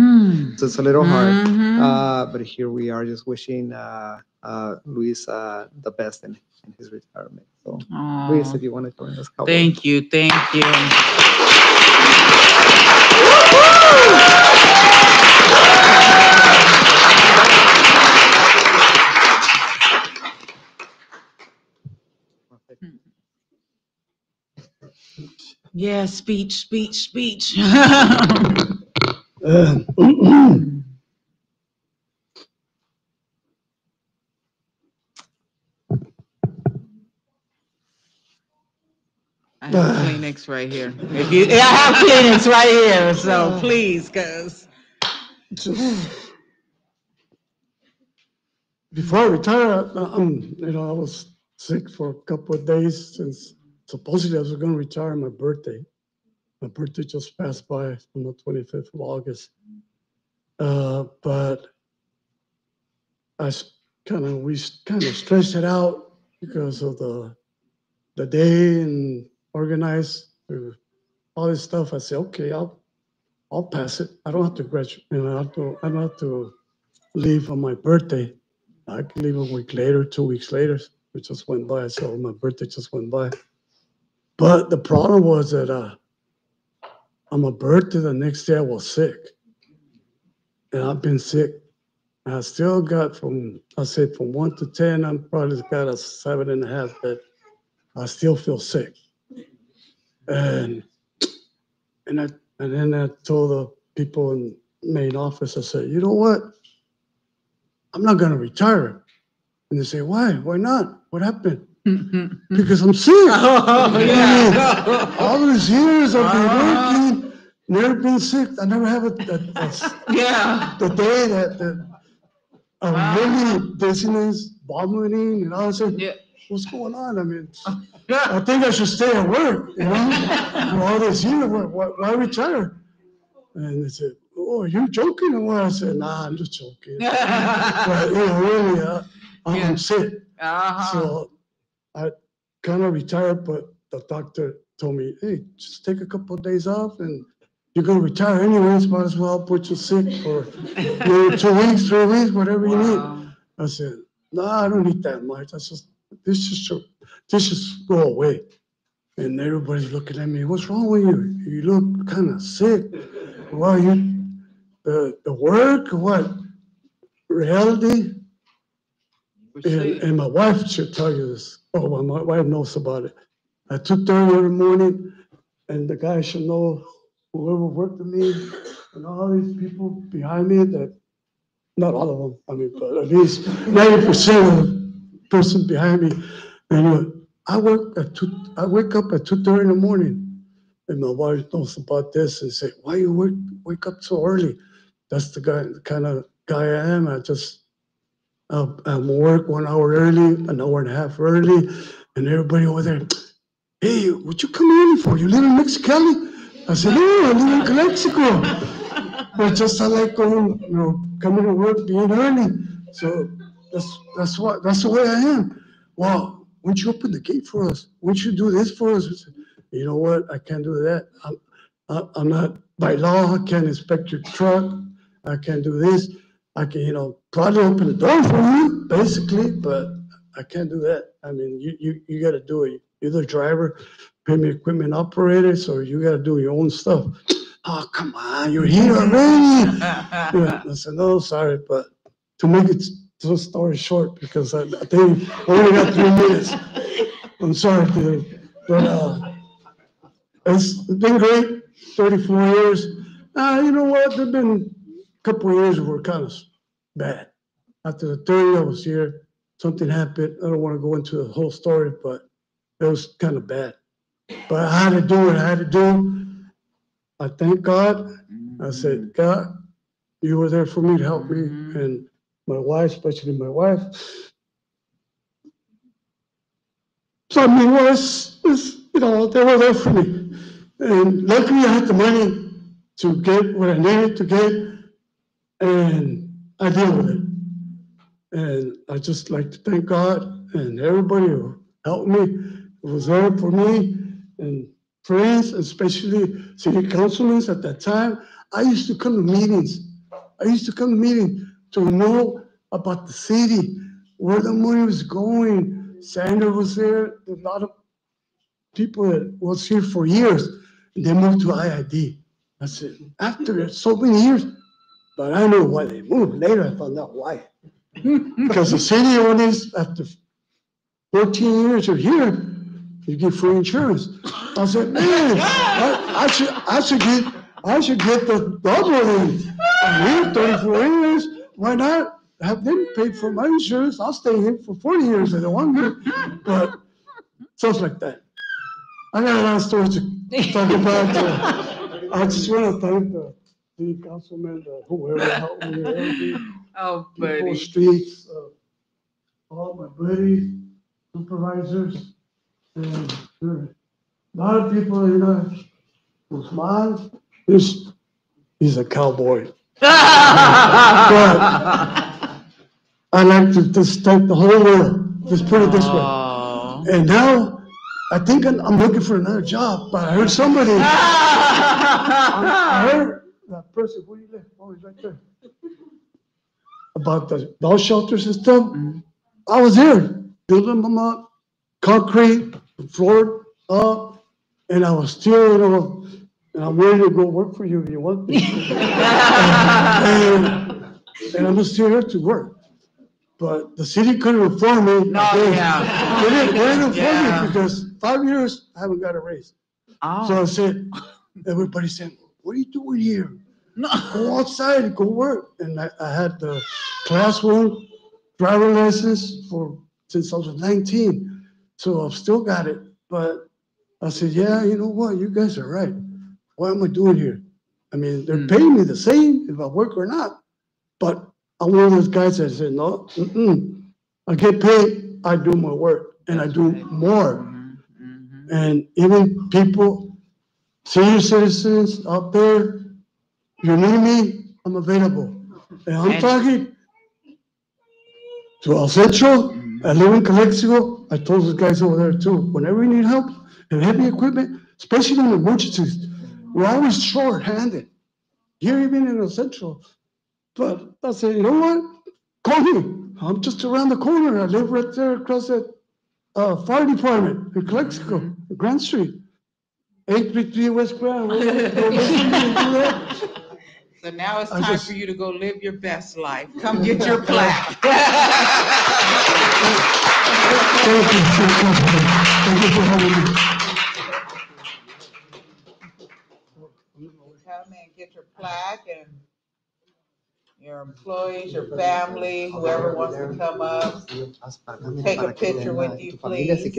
So it's a little hard, but here we are, just wishing Luis the best in his retirement. So, Luis, if you want to join us, Thank you. Yeah, speech. I have Kleenex right here. I have Kleenex right here, so please, cause. Before I retire, I was sick for a couple of days since supposedly I was going to retire on my birthday. My birthday just passed by on the 25th of August. But we kind of stretched it out because of the day and organized all this stuff. I said, okay, I'll pass it. I don't have to graduate. I don't have to leave on my birthday. I can leave a week later, 2 weeks later. It just went by. So my birthday just went by. But the problem was that on my birthday, the next day I was sick. And I've been sick. I still got from 1 to 10, I'm probably got a 7.5, but I still feel sick. And then I told the people in the main office, I said, you know what? I'm not going to retire. And they say, why? Why not? What happened? Because I'm sick. All these years I've been working, never been sick. I never have the day that really dizziness, vomiting, and all that. What's going on? I mean, I think I should stay at work, for all this year. Why retire? And they said, oh, you're joking or what? I said, nah, I'm just joking. But, really, I'm sick. So I kind of retired, but the doctor told me, hey, just take a couple of days off and you're going to retire anyways, might as well put you sick for 2 weeks, 3 weeks, whatever you need. I said, no, I don't need that much. This just go away. And everybody's looking at me, what's wrong with you? You look kind of sick. Well, the work, what? Reality? And my wife should tell you this. Oh, my wife knows about it. I took her every morning, and the guy should know, whoever worked with me, and all these people behind me, that, not all of them, I mean, but at least 90% of the person behind me. And I wake up at 2:30 in the morning, and my wife knows about this and say, why you wake up so early? That's the kind of guy I am. I'm work 1 hour early, an hour and a half early, and everybody over there, hey, what you come early for? You live in Mexicali? I said, no, I live in Mexico. But just I like going, coming to work, being early. So that's the way I am. Well, why don't you open the gate for us? Why don't you do this for us? Said, you know what? I can't do that. I'm not, by law, I can't inspect your truck. I can't do this. I can, probably open the door for you, basically, but I can't do that. I mean, you gotta do it. You're the driver, pay me equipment operator, so you gotta do your own stuff. Oh, come on, you're here already. Yeah, I said, no, sorry, but to make it the story short, because I think I only got 3 minutes. I'm sorry, dude. But it's been great, 34 years. You know what, there've been a couple of years were kind of bad. After the 30, I was here, something happened. I don't want to go into the whole story, but it was kind of bad. But I had to do what I had to do. I thank God. I said, God, you were there for me to help me. And my wife, especially my wife. So I mean, they were there for me. And luckily I had the money to get what I needed to get. And I deal with it. And I just like to thank God and everybody who helped me, who was there for me, and friends, especially city councilmen at that time. I used to come to meetings. To know about the city, where the money was going. Sandra was there, a lot of people that was here for years. And they moved to IID. I said, after so many years, but I know why they moved. Later I found out why. Because the city owners, after 14 years you're here, you get free insurance. I said, man, I should get the double. I'm here 34 years. Why not have them pay for my insurance? I'll stay here for 40 years. I don't want to. But stuff like that. I got a lot of stories to talk about. I just want to thank the city councilman, whoever helped me, everything. Oh, People, buddy. streets, all my buddies, supervisors, and a lot of people, Usman, he's a cowboy. But I like to just thank the whole world, just put it this way. And now, I think I'm looking for another job, but I heard somebody, I heard that person, where you live? Oh, he's right there. About the dog shelters and stuff. I was there, building them up, concrete, floor up, and I was still, and I'm ready to go work for you if you want me. and I'm still here to work. But the city couldn't afford me. They didn't afford me because 5 years I haven't got a raise. So I said, everybody said, what are you doing here? Go outside, go work. And I had the class 1 driver license since I was 19. So I've still got it. But I said, yeah, you know what? You guys are right. What am I doing here? I mean, they're paying me the same if I work or not. But I'm one of those guys that said, no, I get paid, I do my work, and I do more. And even people, senior citizens out there, you need me, I'm available. And I'm talking to El Centro, I live in Calexico. I told those guys over there too, whenever you need help and heavy equipment, especially in emergencies, we're always short-handed. Here even in El Centro. But I said, you know what? Call me. I'm just around the corner. I live right there across that fire department in Calexico, Grand Street. 833 West Grand. So now it's time for you to go live your best life. Come get your plaque. Thank you for having me. Come and get your plaque, and your employees, your family, whoever wants to come up, take a picture with you, please. Tu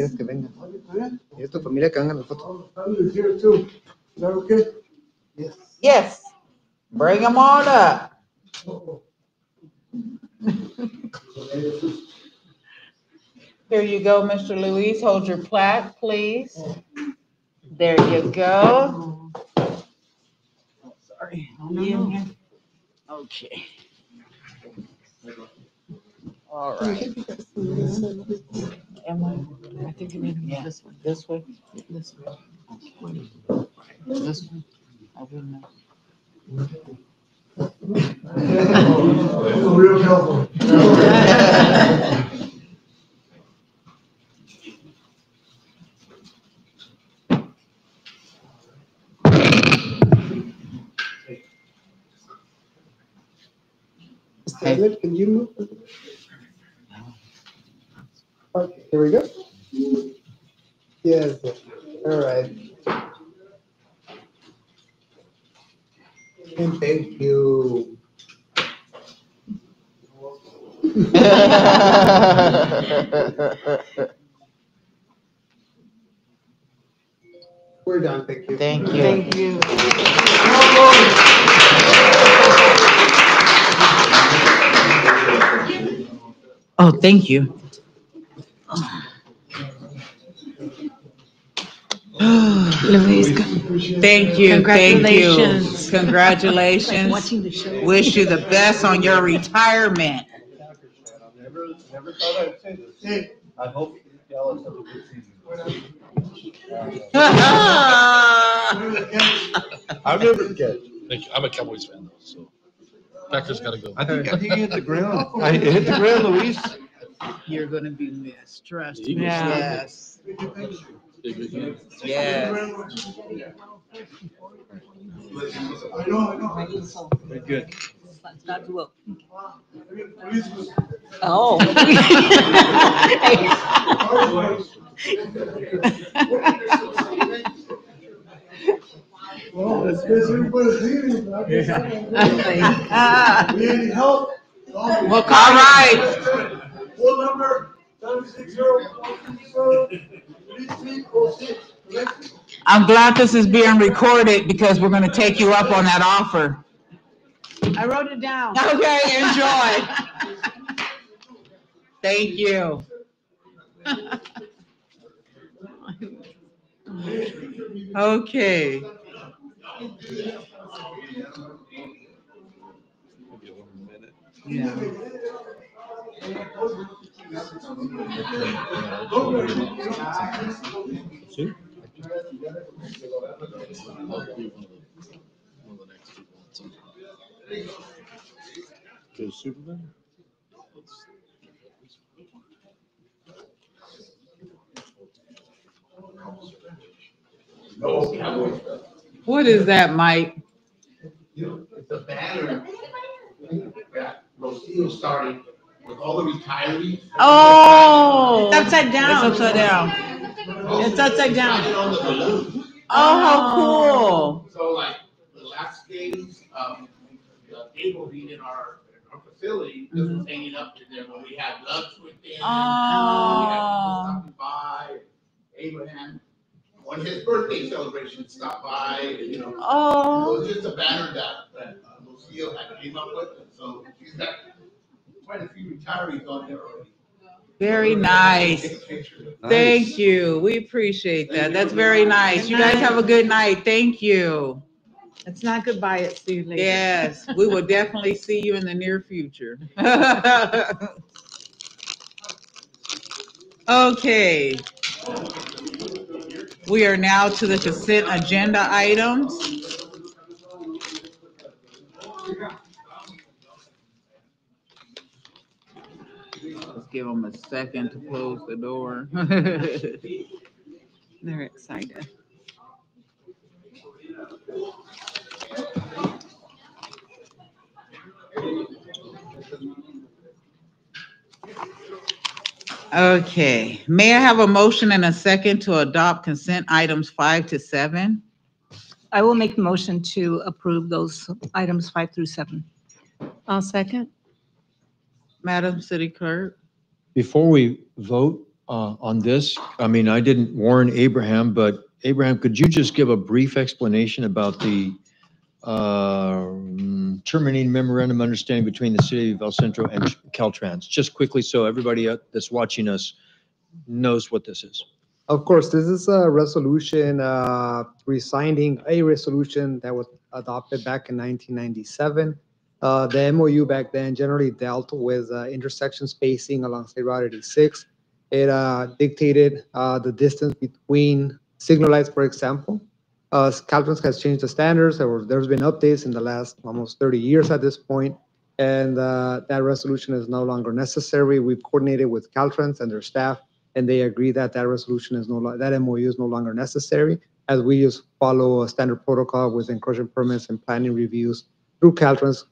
familia que vengan las fotos. Here too. Is that okay? Yes. Yes, bring them on up. Here you go, Mr. Luis. Hold your plaque, please. There you go. Sorry. Okay. All right. Am I? I think it may be this one. This way? This one. Okay. This one. I wouldn't know. Real cowboy. President, can you move? Okay, here we go. Yes, all right. And thank you. We're done, thank you. Thank you. Thank you. Oh, thank you. Luis, Thank you, thank you. Congratulations. like Congratulations. watching the show. Wish you the best on your retirement. Never thought I'd say this. I hope Dallas has a good season. I've never catch. I'm a Cowboys fan though, so Packers gotta go. I think he hit the ground. I hit the ground, Luis. You're gonna be missed, trust me. Eagles. Yes, Big game. yes. I know. Very good. God's will. Oh. Well, it's been everybody's leaving, but I guess I don't need any help. Well, all right. Phone number 760-427-3306. I'm glad this is being recorded because we're gonna take you up on that offer. I wrote it down. Okay, enjoy. Thank you. Okay. Yeah. What is that, Mike? It's a banner that Rocio started with all the retirees. Oh. It's upside down. It's upside down. It's upside down. On the balloon. Oh, how cool. So like the last days, the table being in our facility, this was hanging up to them when we had lunch with them. Oh. We had people stopping by, Abraham, on his birthday celebration, stopped by, and, you know. It Oh. was just a banner that Lucille had came up with, and so she's got quite a few retirees on there already. Very nice. Thank you. We appreciate that. That's very nice. You guys have a good night. Thank you. It's not goodbye, it's see you later. Yes, we will definitely see you in the near future. Okay. We are now to the consent agenda items. Let's give them a second to close the door. They're excited. Okay, may I have a motion and a second to adopt consent items 5 to 7? I will make the motion to approve those items 5 through 7. I'll second. Madam City Clerk? Before we vote on this, I mean, I didn't warn Abraham, but Abraham, could you just give a brief explanation about the terminating memorandum of understanding between the city of El Centro and Caltrans? Just quickly, so everybody that's watching us knows what this is. Of course, this is a resolution resigning a resolution that was adopted back in 1997. The MOU back then generally dealt with intersection spacing along State Route 86. It dictated the distance between signal lights, for example. Caltrans has changed the standards. There's been updates in the last almost 30 years at this point, and that resolution is no longer necessary. We've coordinated with Caltrans and their staff, and they agree that that resolution is that MOU is no longer necessary, as we just follow a standard protocol with encroachment permits and planning reviews through Caltrans.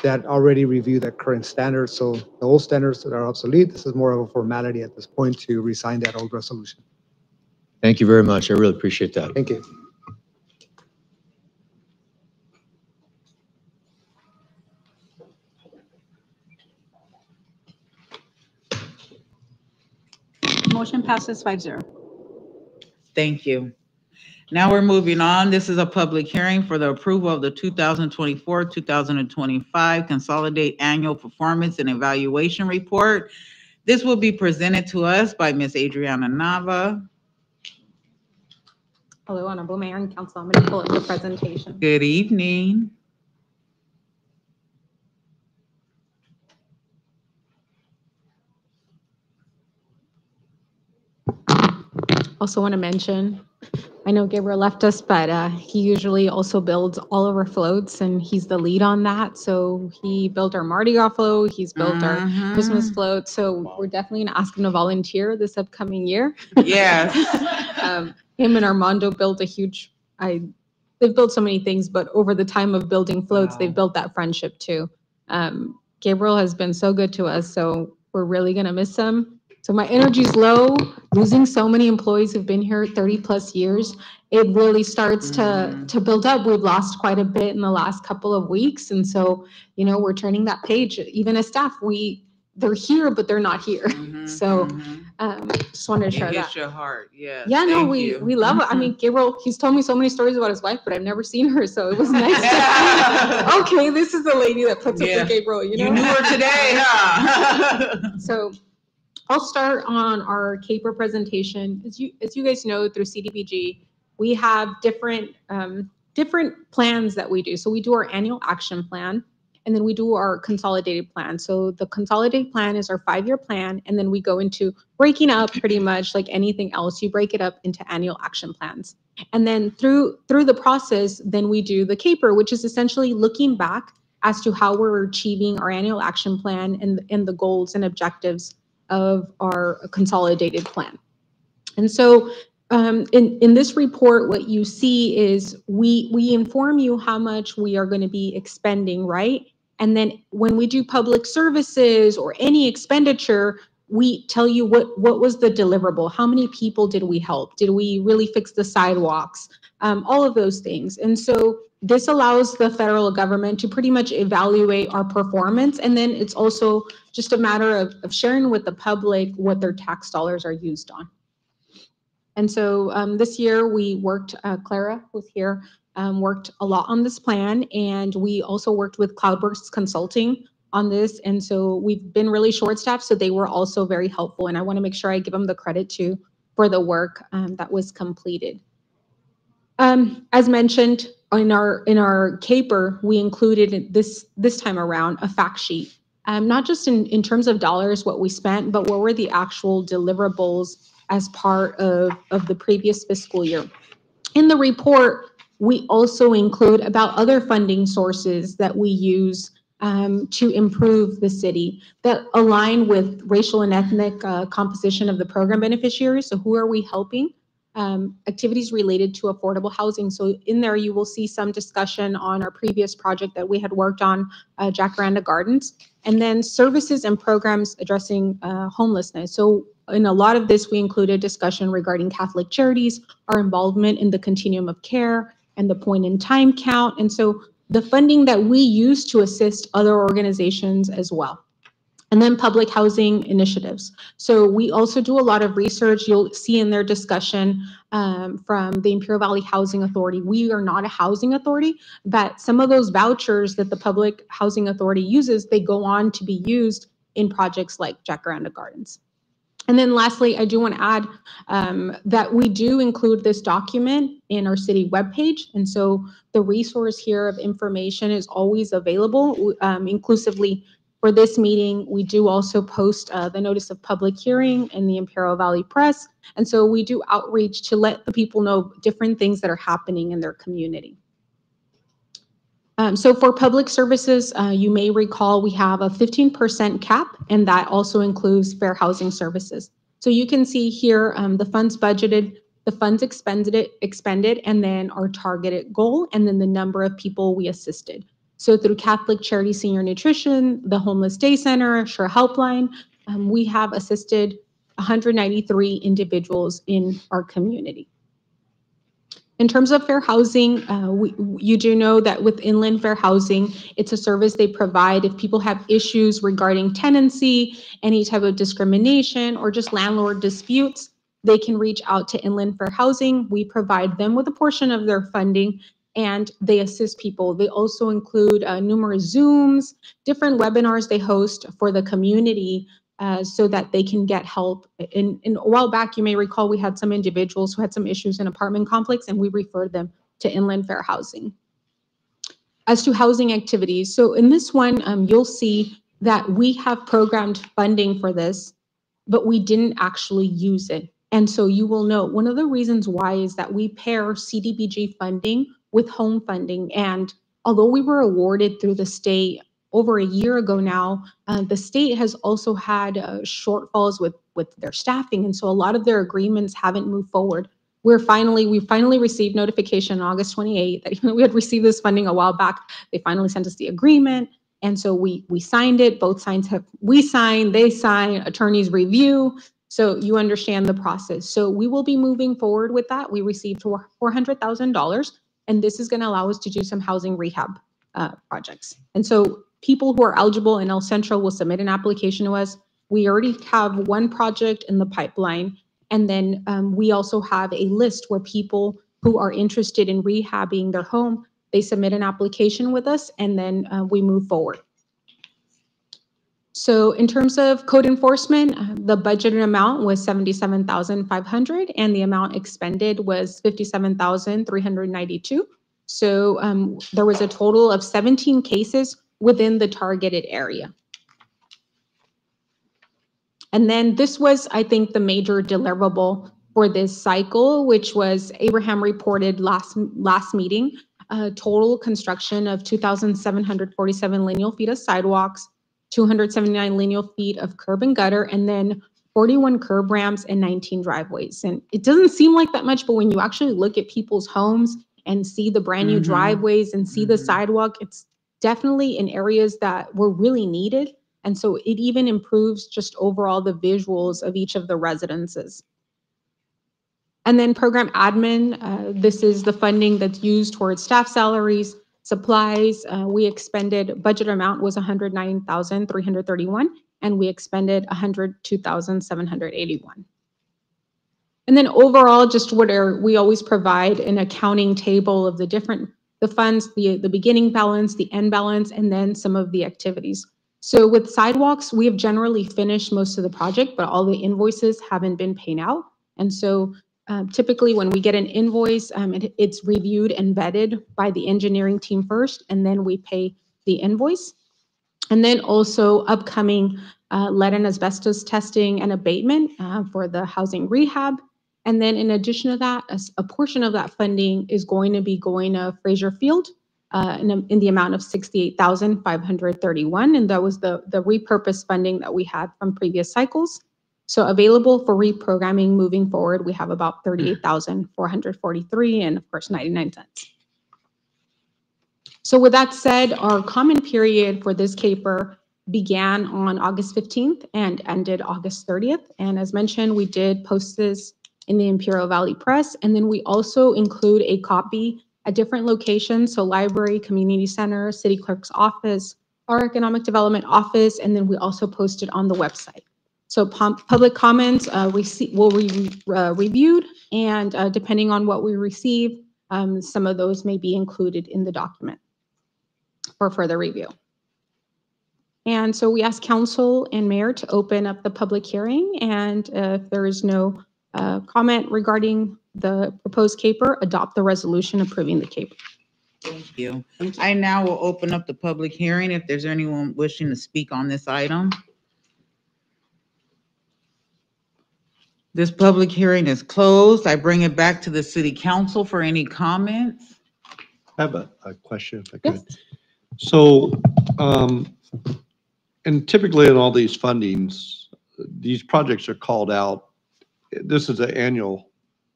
that already review that current standard. So the old standards that are obsolete, this is more of a formality at this point to resign that old resolution. Thank you very much. I really appreciate that. Thank you. Motion passes 5-0. Thank you. Now we're moving on. This is a public hearing for the approval of the 2024-2025 Consolidate Annual Performance and Evaluation Report. This will be presented to us by Ms. Adriana Nava. Hello, Honorable Mayor and Council. I'm going to pull up the presentation. Good evening. Also want to mention, I know Gabriel left us, but he usually also builds all of our floats and he's the lead on that. So he built our Mardi Gras float, he's built our Christmas float. So we're definitely going to ask him to volunteer this upcoming year. Yes. Him and Armando built a huge, they've built so many things, but over the time of building floats, they've built that friendship too. Gabriel has been so good to us, so we're really going to miss him. So my energy's low, losing so many employees who've been here 30 plus years, it really starts to build up. We've lost quite a bit in the last couple of weeks. And so, you know, we're turning that page. Even as staff, they're here, but they're not here. So just wanted to share It that. hits your heart, yes. Yeah, no, Thank you. we love it. I mean, Gabriel, he's told me so many stories about his wife, but I've never seen her. So it was nice to see, okay, this is the lady that puts up with Gabriel, you know? You knew her today, huh? So I'll start on our CAPER presentation. As you guys know, through CDBG, we have different plans that we do. So we do our annual action plan, and then we do our consolidated plan. So the consolidated plan is our 5-year plan, and then we go into breaking up pretty much like anything else. You break it up into annual action plans. And then through the process, then we do the CAPER, which is essentially looking back as to how we're achieving our annual action plan and the goals and objectives of our consolidated plan. And so in this report, what you see is we inform you how much we are going to be expending, right? And then when we do public services or any expenditure, we tell you what was the deliverable, how many people did we help? Did we really fix the sidewalks? All of those things. And so this allows the federal government to pretty much evaluate our performance. And then it's also just a matter of sharing with the public what their tax dollars are used on. And so this year we worked, Clara was here, worked a lot on this plan. And we also worked with Cloudworks Consulting on this. And so we've been really short-staffed, so they were also very helpful. And I want to make sure I give them the credit too for the work that was completed. As mentioned, in our CAPER, we included this time around a fact sheet, not just in terms of dollars, what we spent, but what were the actual deliverables as part of the previous fiscal year. In the report, we also include about other funding sources that we use to improve the city that align with racial and ethnic composition of the program beneficiaries. So who are we helping? Activities related to affordable housing. So in there, you will see some discussion on our previous project that we had worked on, Jacaranda Gardens, and then services and programs addressing homelessness. So in a lot of this, we included discussion regarding Catholic Charities, our involvement in the continuum of care, and the point in time count. And so the funding that we use to assist other organizations as well. And then public housing initiatives. So we also do a lot of research. You'll see in their discussion from the Imperial Valley Housing Authority. We are not a housing authority, but some of those vouchers that the Public Housing Authority uses, they go on to be used in projects like Jacaranda Gardens. And then lastly, I do want to add that we do include this document in our city webpage. And so the resource here of information is always available, inclusively. For this meeting, we do also post the notice of public hearing in the Imperial Valley Press. And so we do outreach to let the people know different things that are happening in their community. So for public services, you may recall we have a 15% cap, and that also includes fair housing services. So you can see here the funds budgeted, the funds expended, and then our targeted goal, and then the number of people we assisted. So through Catholic Charity Senior Nutrition, the Homeless Day Center, Sure Helpline, we have assisted 193 individuals in our community. In terms of fair housing, you do know that with Inland Fair Housing, it's a service they provide if people have issues regarding tenancy, any type of discrimination, or just landlord disputes, they can reach out to Inland Fair Housing. We provide them with a portion of their funding and they assist people. They also include numerous Zooms, different webinars they host for the community so that they can get help. In a while back, you may recall we had some individuals who had some issues in apartment complex and we referred them to Inland Fair Housing. As to housing activities, so in this one, you'll see that we have programmed funding for this, but we didn't actually use it. And so you will note one of the reasons why is that we pair CDBG funding with home funding. And although we were awarded through the state over a year ago now, the state has also had shortfalls with their staffing. And so a lot of their agreements haven't moved forward. We finally received notification on August 28th that even though we had received this funding a while back, they finally sent us the agreement. And so we signed it, both sides we sign, they sign, attorneys review. So you understand the process. So we will be moving forward with that. We received $400,000 and this is gonna allow us to do some housing rehab projects. And so people who are eligible in El Centro will submit an application to us. We already have one project in the pipeline. And then we also have a list where people who are interested in rehabbing their home, they submit an application with us and then we move forward. So in terms of code enforcement, the budgeted amount was $77,500 and the amount expended was $57,392. So there was a total of 17 cases within the targeted area. And then this was, I think, the major deliverable for this cycle, which was Abraham reported last meeting, total construction of 2,747 lineal feet of sidewalks, 279 lineal feet of curb and gutter, and then 41 curb ramps and 19 driveways. And it doesn't seem like that much, but when you actually look at people's homes and see the brand new driveways and see the sidewalk, it's definitely in areas that were really needed. And so it even improves just overall the visuals of each of the residences. And then program admin, this is the funding that's used towards staff salaries, supplies. We expended, budget amount was $109,331, and we expended $102,781. And then overall, just we always provide an accounting table of the funds, the beginning balance, the end balance, and then some of the activities. So with sidewalks, we have generally finished most of the project, but all the invoices haven't been paid out. And so typically when we get an invoice, it's reviewed and vetted by the engineering team first, and then we pay the invoice. And then also upcoming lead and asbestos testing and abatement for the housing rehab. And then in addition to that, a portion of that funding is going to be going to Fraser Field in the amount of $68,531. And that was the repurposed funding that we had from previous cycles. So available for reprogramming moving forward, we have about $38,443 and of course 99 cents. So with that said, our comment period for this caper began on August 15th and ended August 30th. And as mentioned, we did post this in the Imperial Valley Press. And then we also include a copy at different locations. So library, community center, city clerk's office, our economic development office, and then we also post it on the website. So public comments will be reviewed, and depending on what we receive, some of those may be included in the document for further review. And so we ask council and mayor to open up the public hearing, and if there is no comment regarding the proposed caper, adopt the resolution approving the caper. Thank you. I now will open up the public hearing if there's anyone wishing to speak on this item. This public hearing is closed. I bring it back to the city council for any comments. I have a question if I could. Yes. So, and typically in all these fundings, these projects are called out. This is an annual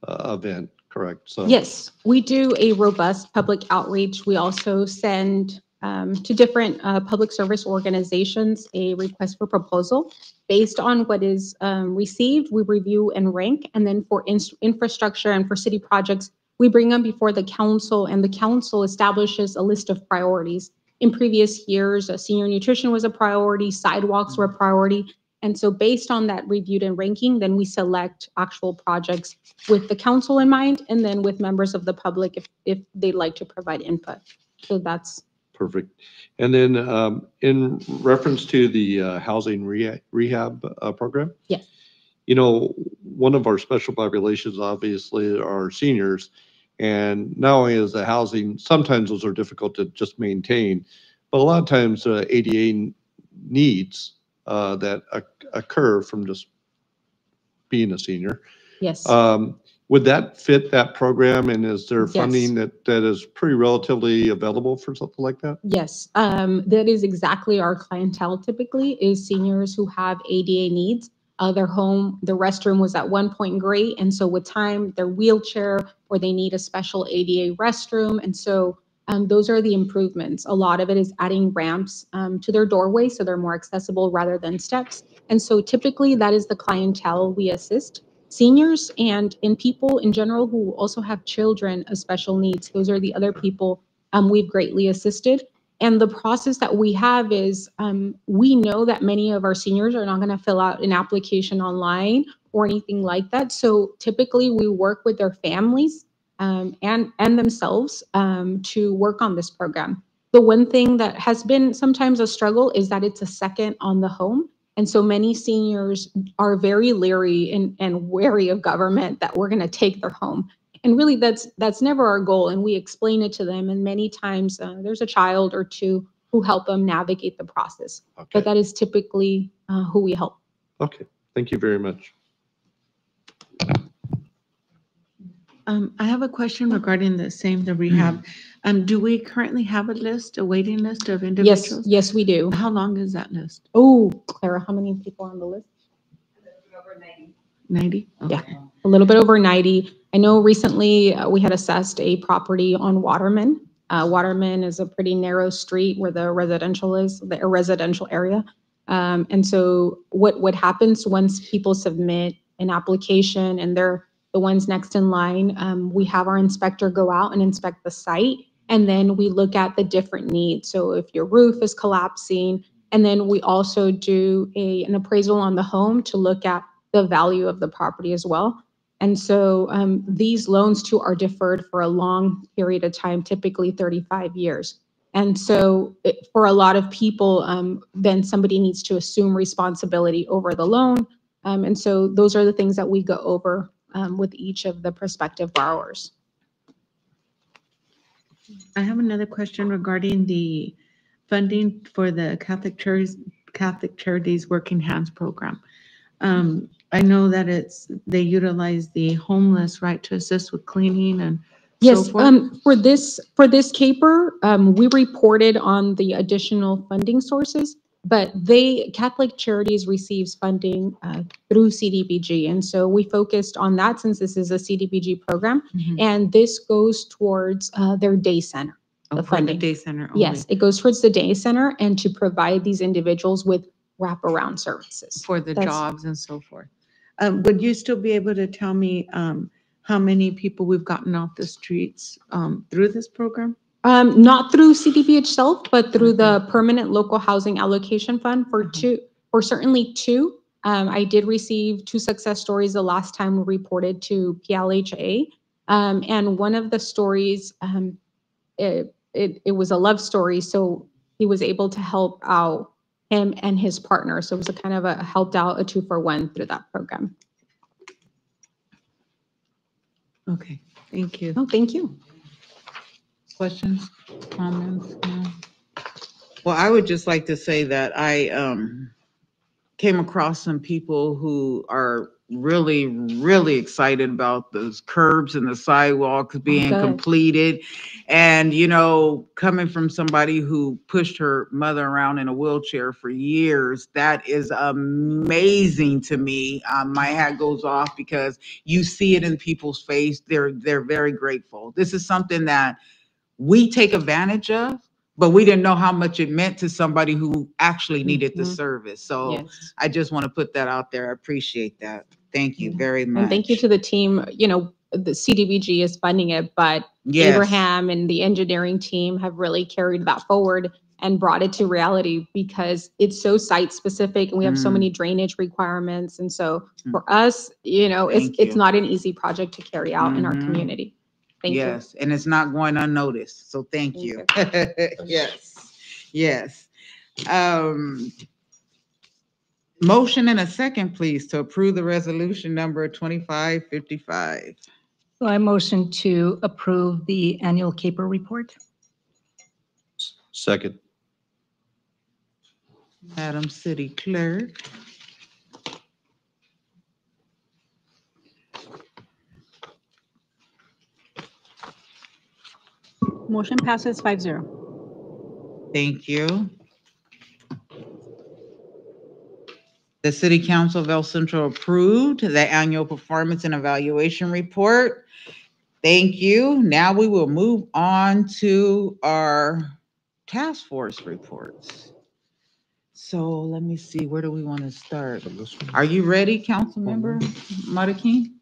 event, correct? So Yes, we do a robust public outreach. We also send public service organizations a request for proposal. Based on what is received, we review and rank. And then for infrastructure and for city projects, we bring them before the council, and the council establishes a list of priorities. In previous years, senior nutrition was a priority, sidewalks were a priority. And so based on that reviewed and ranking, then we select actual projects with the council in mind, and then with members of the public if they'd like to provide input. So that's Perfect. And then in reference to the housing rehab program? Yes. You know, one of our special populations obviously are seniors. And not only is the housing, sometimes those are difficult to just maintain, but a lot of times ADA needs that occur from just being a senior. Yes. Would that fit that program? And is there Yes. funding that is pretty relatively available for something like that? Yes, that is exactly our clientele typically, is seniors who have ADA needs. Their home, the restroom was at one point great, and so with time, their wheelchair, or they need a special ADA restroom. And so those are the improvements. A lot of it is adding ramps to their doorway so they're more accessible rather than steps. And so typically that is the clientele we assist. Seniors and in people in general who also have children of special needs. Those are the other people we've greatly assisted. And the process that we have is we know that many of our seniors are not going to fill out an application online or anything like that. So typically we work with their families and themselves to work on this program. The one thing that has been sometimes a struggle is that it's a second on the home. And so many seniors are very leery and wary of government that we're going to take their home. And really, that's never our goal. And we explain it to them. And many times there's a child or two who help them navigate the process. Okay. But that is typically who we help. Okay, thank you very much. I have a question regarding the rehab. Do we currently have a waiting list of individuals? Yes, we do. How long is that list? Oh, Clara, how many people are on the list? 90? Yeah, a little bit over 90. I know recently we had assessed a property on Waterman. Waterman is a pretty narrow street where the residential is, the residential area. And so what happens once people submit an application and they're the ones next in line, we have our inspector go out and inspect the site. And then we look at the different needs. So if your roof is collapsing, and then we also do an appraisal on the home to look at the value of the property as well. And so these loans too are deferred for a long period of time, typically 35 years. And so for a lot of people, then somebody needs to assume responsibility over the loan. And so those are the things that we go over with each of the prospective borrowers. I have another question regarding the funding for the Catholic Charities Working Hands Program. I know that they utilize the homeless, right, to assist with cleaning and yes, so forth? For this caper, we reported on the additional funding sources, but Catholic Charities receives funding through CDBG. And so we focused on that since this is a CDBG program, and this goes towards their day center. The funding. Day center only. Yes, it goes towards the day center and to provide these individuals with wraparound services. For the jobs and so forth. Would you still be able to tell me how many people we've gotten off the streets through this program? Not through CDB itself, but through the Permanent Local Housing Allocation Fund for certainly two. I did receive 2 success stories the last time we reported to PLHA. And one of the stories, it was a love story. So he was able to help out him and his partner. So it was a kind of helped out a 2-for-1 through that program. Okay, thank you. Oh, thank you. Questions, comments? No? Well, I would just like to say that I came across some people who are really, really excited about those curbs and the sidewalks being completed. And, you know, coming from somebody who pushed her mother around in a wheelchair for years, that is amazing to me. My hat goes off because you see it in people's face. They're very grateful. This is something that we take advantage of, but we didn't know how much it meant to somebody who actually needed the Mhm. service. So Yes. I just want to put that out there. I appreciate that. Thank you very much. And thank you to the team. You know, the CDBG is funding it, but Yes. Abraham and the engineering team have really carried that forward and brought it to reality because it's so site specific and we have so Mm. many drainage requirements. And so Mm. for us, you know, Thank it's you. not an easy project to carry out in our Mhm. community. Thank you. Yes, and it's not going unnoticed. So thank you. Yes, yes. Motion and a second, please, to approve the resolution number 2555. So I motion to approve the annual CAPER report. Second. Madam City Clerk. Motion passes 5-0. Thank you. The City Council of El Centro approved the annual performance and evaluation report. Thank you. Now we will move on to our task force reports. So let me see, where do we want to start? Are you ready, Councilmember Marroquin?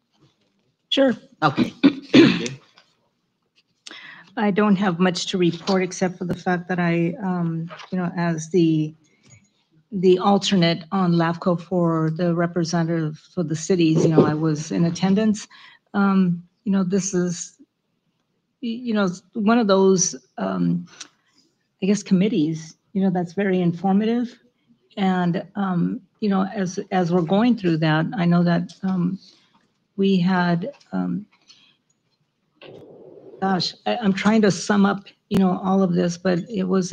Sure. Okay. Thank you. I don't have much to report except for the fact that I, as the alternate on LAFCO for the representative for the cities, I was in attendance. This is, one of those, I guess, committees, that's very informative. And, as we're going through that, I know that we had, I'm trying to sum up, all of this, but it was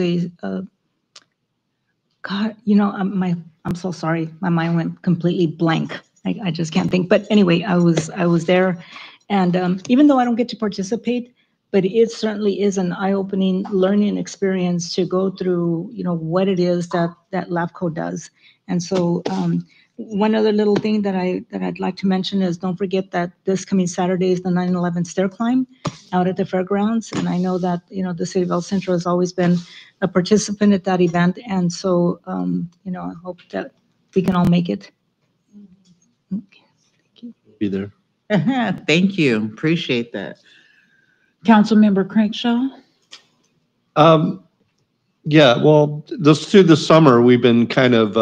God, I'm so sorry. My mind went completely blank. I just can't think. But anyway, I was there. And even though I don't get to participate, but it certainly is an eye-opening learning experience to go through, what it is that LAFCO does. And so one other little thing that I'd like to mention is don't forget that this coming Saturday is the 9/11 stair climb out at the fairgrounds. And I know that, the city of El Centro has always been a participant at that event. And so, I hope that we can all make it. Be there. Thank you. Appreciate that. Councilmember Crankshaw? Yeah, well, through the summer, we've been kind of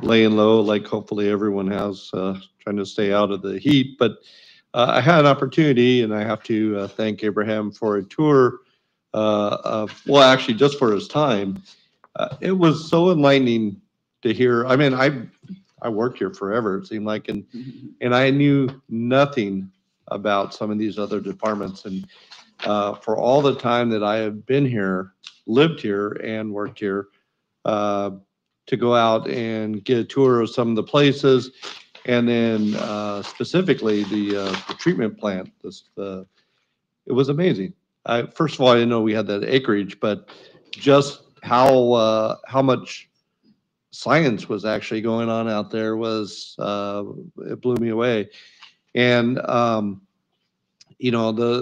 laying low, like hopefully everyone has, trying to stay out of the heat. But I had an opportunity, and I have to thank Abraham for a tour actually, just for his time. It was so enlightening to hear. I mean, I worked here forever, it seemed like, and I knew nothing about some of these other departments. And for all the time that I have been here, lived here, and worked here, to go out and get a tour of some of the places, and then specifically the treatment plant. It was amazing. First of all, I didn't know we had that acreage, but just how much science was actually going on out there was it blew me away. And the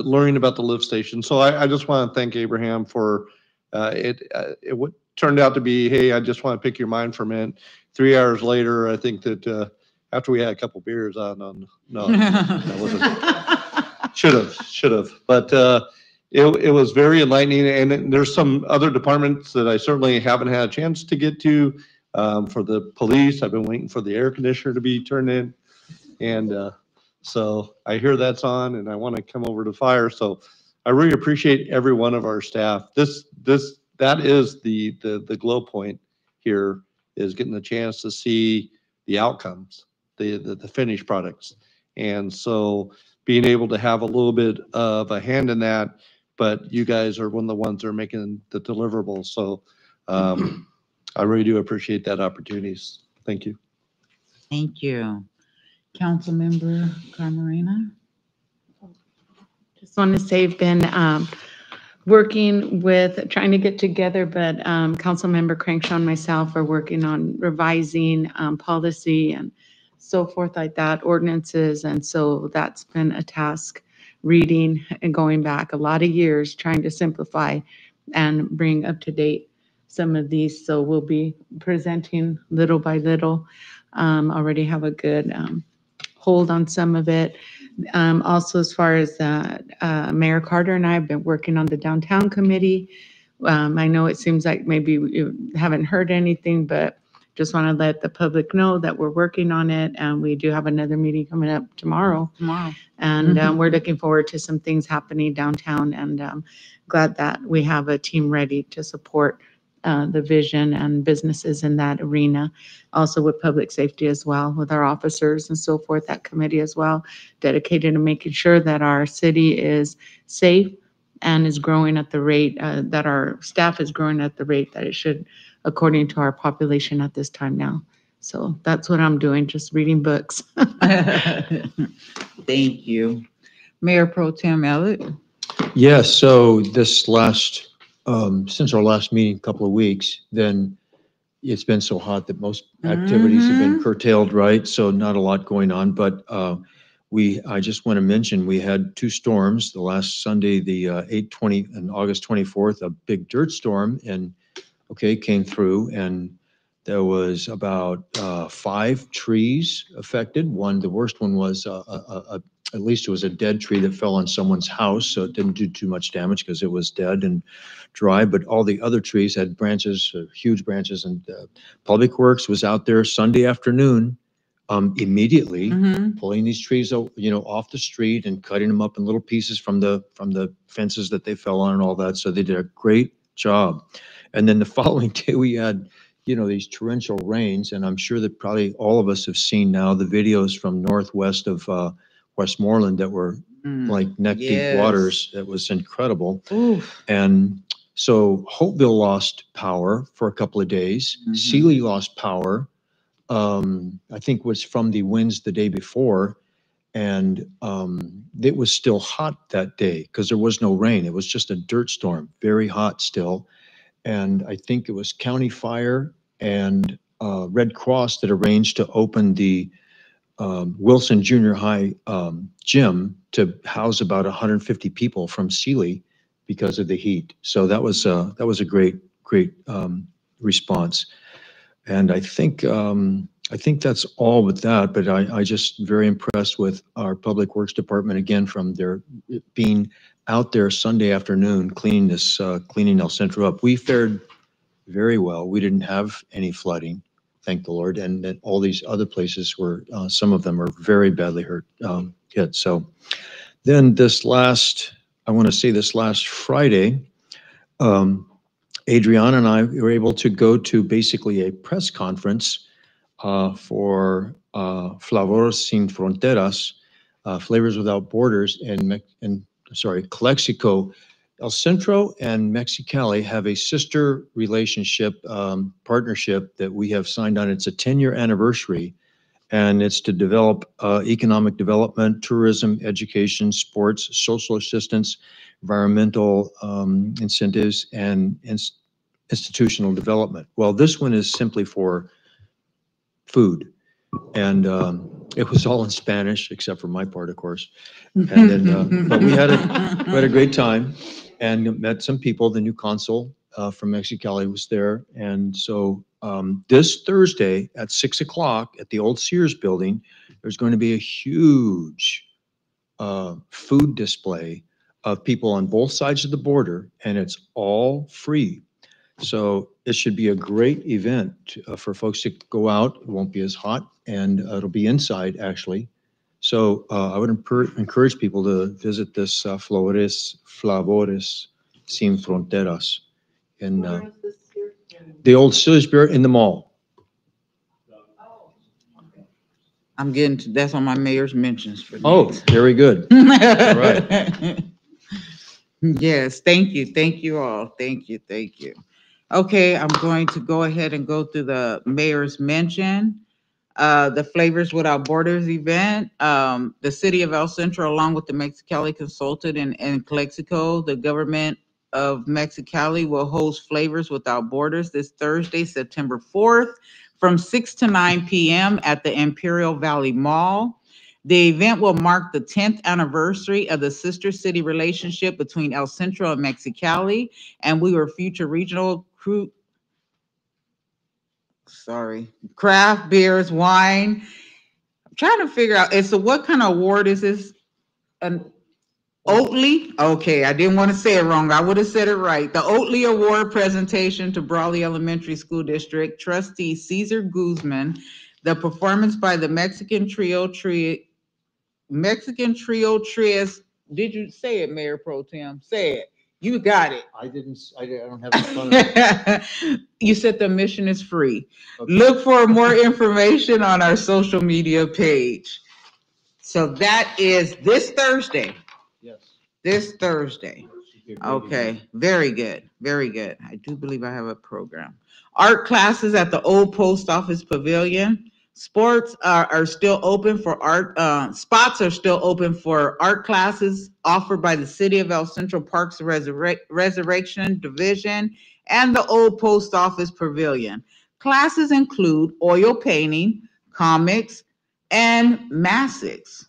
learning about the lift station. So I just want to thank Abraham for it. It turned out to be, hey, I just want to pick your mind for a minute. 3 hours later, I think that after we had a couple beers no, that wasn't. Should have. But it was very enlightening. And there's some other departments that I certainly haven't had a chance to get to. For the police, I've been waiting for the air conditioner to be turned in. And so I hear that's on, and I want to come over to fire. So I really appreciate every one of our staff. That is the glow point here, is getting the chance to see the outcomes, the finished products. And so being able to have a little bit of a hand in that, but you guys are one of the ones that are making the deliverables. So I really do appreciate that opportunities. Thank you. Thank you. Councilmember Camarena? Just want to say I've been working with, trying to get together, but Councilmember Crankshaw and myself are working on revising policy and so forth like that, ordinances. And so that's been a task, reading and going back a lot of years, trying to simplify and bring up to date some of these. So we'll be presenting little by little. Already have a good hold on some of it. Also, as far as Mayor Carter and I have been working on the downtown committee. I know it seems like maybe you haven't heard anything, but just want to let the public know that we're working on it, and we do have another meeting coming up tomorrow. And we're looking forward to some things happening downtown, and glad that we have a team ready to support the vision and businesses in that arena. Also with public safety as well, with our officers and so forth, that committee as well, dedicated to making sure that our city is safe and is growing at the rate that our staff is growing at the rate that it should, according to our population at this time now. So that's what I'm doing, just reading books. Thank you. Mayor Pro Tem Ellett. Yes, so this last, since our last meeting, a couple of weeks, then it's been so hot that most activities have been curtailed, right? So not a lot going on, but I just want to mention, we had two storms. The last Sunday, the 8/20 and August 24th, a big dirt storm came through, and there was about 5 trees affected. The worst one was at least it was a dead tree that fell on someone's house, so it didn't do too much damage because it was dead and dry, but all the other trees had branches, huge branches, and Public Works was out there Sunday afternoon, immediately pulling these trees, off the street and cutting them up in little pieces from the fences that they fell on and all that. So they did a great job. And then the following day we had, these torrential rains, and I'm sure that probably all of us have seen now the videos from northwest of Westmoreland that were like neck-deep waters. That was incredible. And so Hopeville lost power for a couple of days. Sealy lost power. I think was from the winds the day before, and it was still hot that day because there was no rain. It was just a dirt storm, very hot still. And I think it was County Fire and Red Cross that arranged to open the Wilson Junior High gym to house about 150 people from Sealy because of the heat. So that was a great response. And I think that's all with that, but I just very impressed with our Public Works Department again, from their being out there Sunday afternoon cleaning El Centro up. We fared very well. We didn't have any flooding, thank the Lord, and then all these other places were, some of them are very badly hit. So then this last Friday, Adriana and I were able to go to basically a press conference for Flavores Sin Fronteras, Flavors Without Borders, Calexico. El Centro and Mexicali have a sister relationship, partnership that we have signed on. It's a 10-year anniversary, and it's to develop economic development, tourism, education, sports, social assistance, environmental incentives, and institutional development. Well, this one is simply for food, and it was all in Spanish except for my part, of course. And then, but we had a great time and met some people. The new consul from Mexicali was there, and so this Thursday at 6 o'clock at the old Sears building, there's going to be a huge food display of people on both sides of the border, and it's all free. So it should be a great event for folks to go out. It won't be as hot, and it'll be inside actually. So I would encourage people to visit this Flavores Sin Fronteras in the old Sears in the mall. I'm getting to, that's on my mayor's mentions for next. Oh, very good. All right. Yes, thank you all. Thank you. Okay, I'm going to go ahead and go through the mayor's mention. The Flavors Without Borders event, the city of El Centro, along with the Mexicali Consultant and Calexico, the government of Mexicali, will host Flavors Without Borders this Thursday, September 4th, from 6 to 9 p.m. at the Imperial Valley Mall. The event will mark the 10th anniversary of the sister city relationship between El Centro and Mexicali, and we were future regional craft beers, wine. I'm trying to figure out, so what kind of award is this? An Oatley? Okay, I didn't want to say it wrong. I would have said it right. The Oatley Award presentation to Brawley Elementary School District trustee Cesar Guzman. The performance by the Mexican Trio Trias. Did you say it, Mayor Pro Tem? Say it. You got it. I don't have it in front of me. You said the mission is free. Okay. Look for more information on our social media page. So that is this Thursday. Yes. This Thursday. Okay, very good, very good. I do believe I have a program. Art classes at the old post office pavilion. Sports are still open for art. Spots are still open for art classes offered by the City of El Centro Parks Resurrection Division and the old post office pavilion. Classes include oil painting, comics, and mosaics.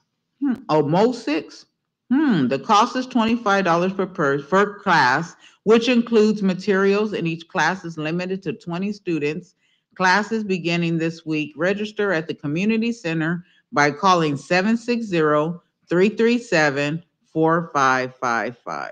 Mosaics. The cost is $25 per class, which includes materials, and each class is limited to 20 students. Classes beginning this week. Register at the community center by calling 760-337-4555.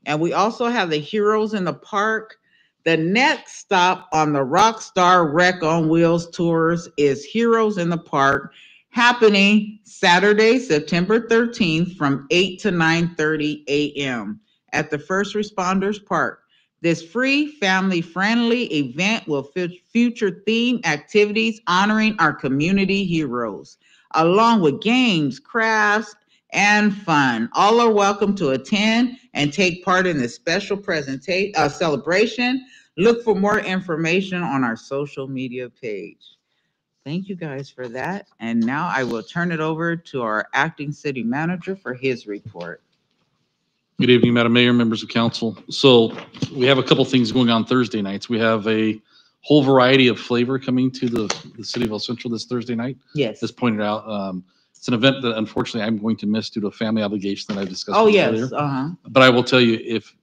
And we also have the Heroes in the Park. The next stop on the Rockstar Wreck on Wheels tours is Heroes in the Park, happening Saturday, September 13th from 8 to 9:30 a.m. at the First Responders Park. This free, family-friendly event will feature themed activities honoring our community heroes, along with games, crafts, and fun. All are welcome to attend and take part in this special celebration. Look for more information on our social media page. Thank you guys for that. And now I will turn it over to our acting city manager for his report. Good evening, Madam Mayor, members of council. So we have a couple things going on Thursday nights. We have a whole variety of flavor coming to the city of El Centro this Thursday night. Yes. As pointed out, it's an event that unfortunately I'm going to miss due to a family obligation that I discussed Oh, with you yes. earlier. But I will tell you, if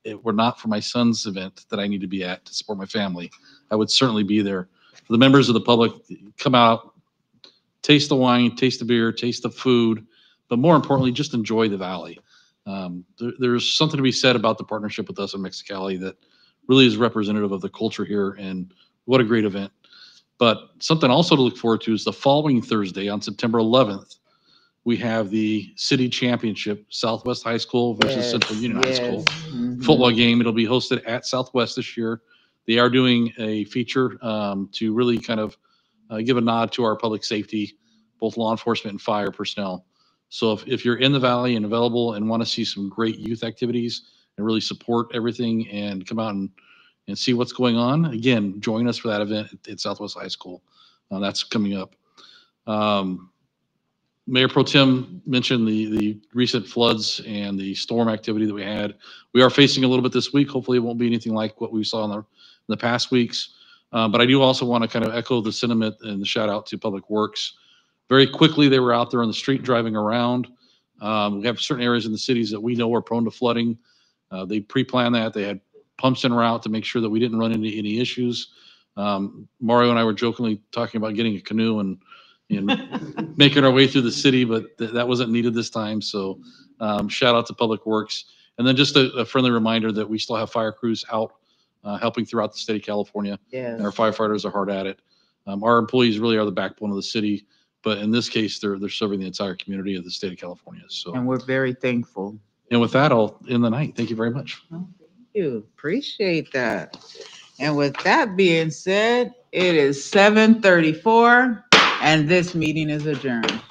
it were not for my son's event that I need to be at to support my family, I would certainly be there. For the members of the public, come out, taste the wine, taste the beer, taste the food, but more importantly, just enjoy the valley. There's something to be said about the partnership with us in Mexicali that really is representative of the culture here, and what a great event. But something also to look forward to is the following Thursday on September 11th, we have the city championship, Southwest High School versus Central Union High School football game. It'll be hosted at Southwest this year. They are doing a feature to really kind of give a nod to our public safety, both law enforcement and fire personnel. So if you're in the valley and available and want to see some great youth activities and really support everything and come out and see what's going on, again, join us for that event at Southwest High School. That's coming up. Mayor Pro Tem mentioned the recent floods and the storm activity that we had. We are facing a little bit this week. Hopefully it won't be anything like what we saw in the past weeks. But I do also want to kind of echo the sentiment and the shout out to Public Works. Very quickly, they were out there on the street driving around. We have certain areas in the cities that we know are prone to flooding. They pre-planned that. They had pumps en route to make sure that we didn't run into any issues. Mario and I were jokingly talking about getting a canoe and making our way through the city, but that wasn't needed this time. So shout out to Public Works. And then just a friendly reminder that we still have fire crews out helping throughout the state of California. Yes. And our firefighters are hard at it. Our employees really are the backbone of the city, but in this case, they're serving the entire community of the state of California. So, And we're very thankful. And with that, I'll end the night. Thank you very much. Thank you. Appreciate that. And with that being said, it is 7:34 and this meeting is adjourned.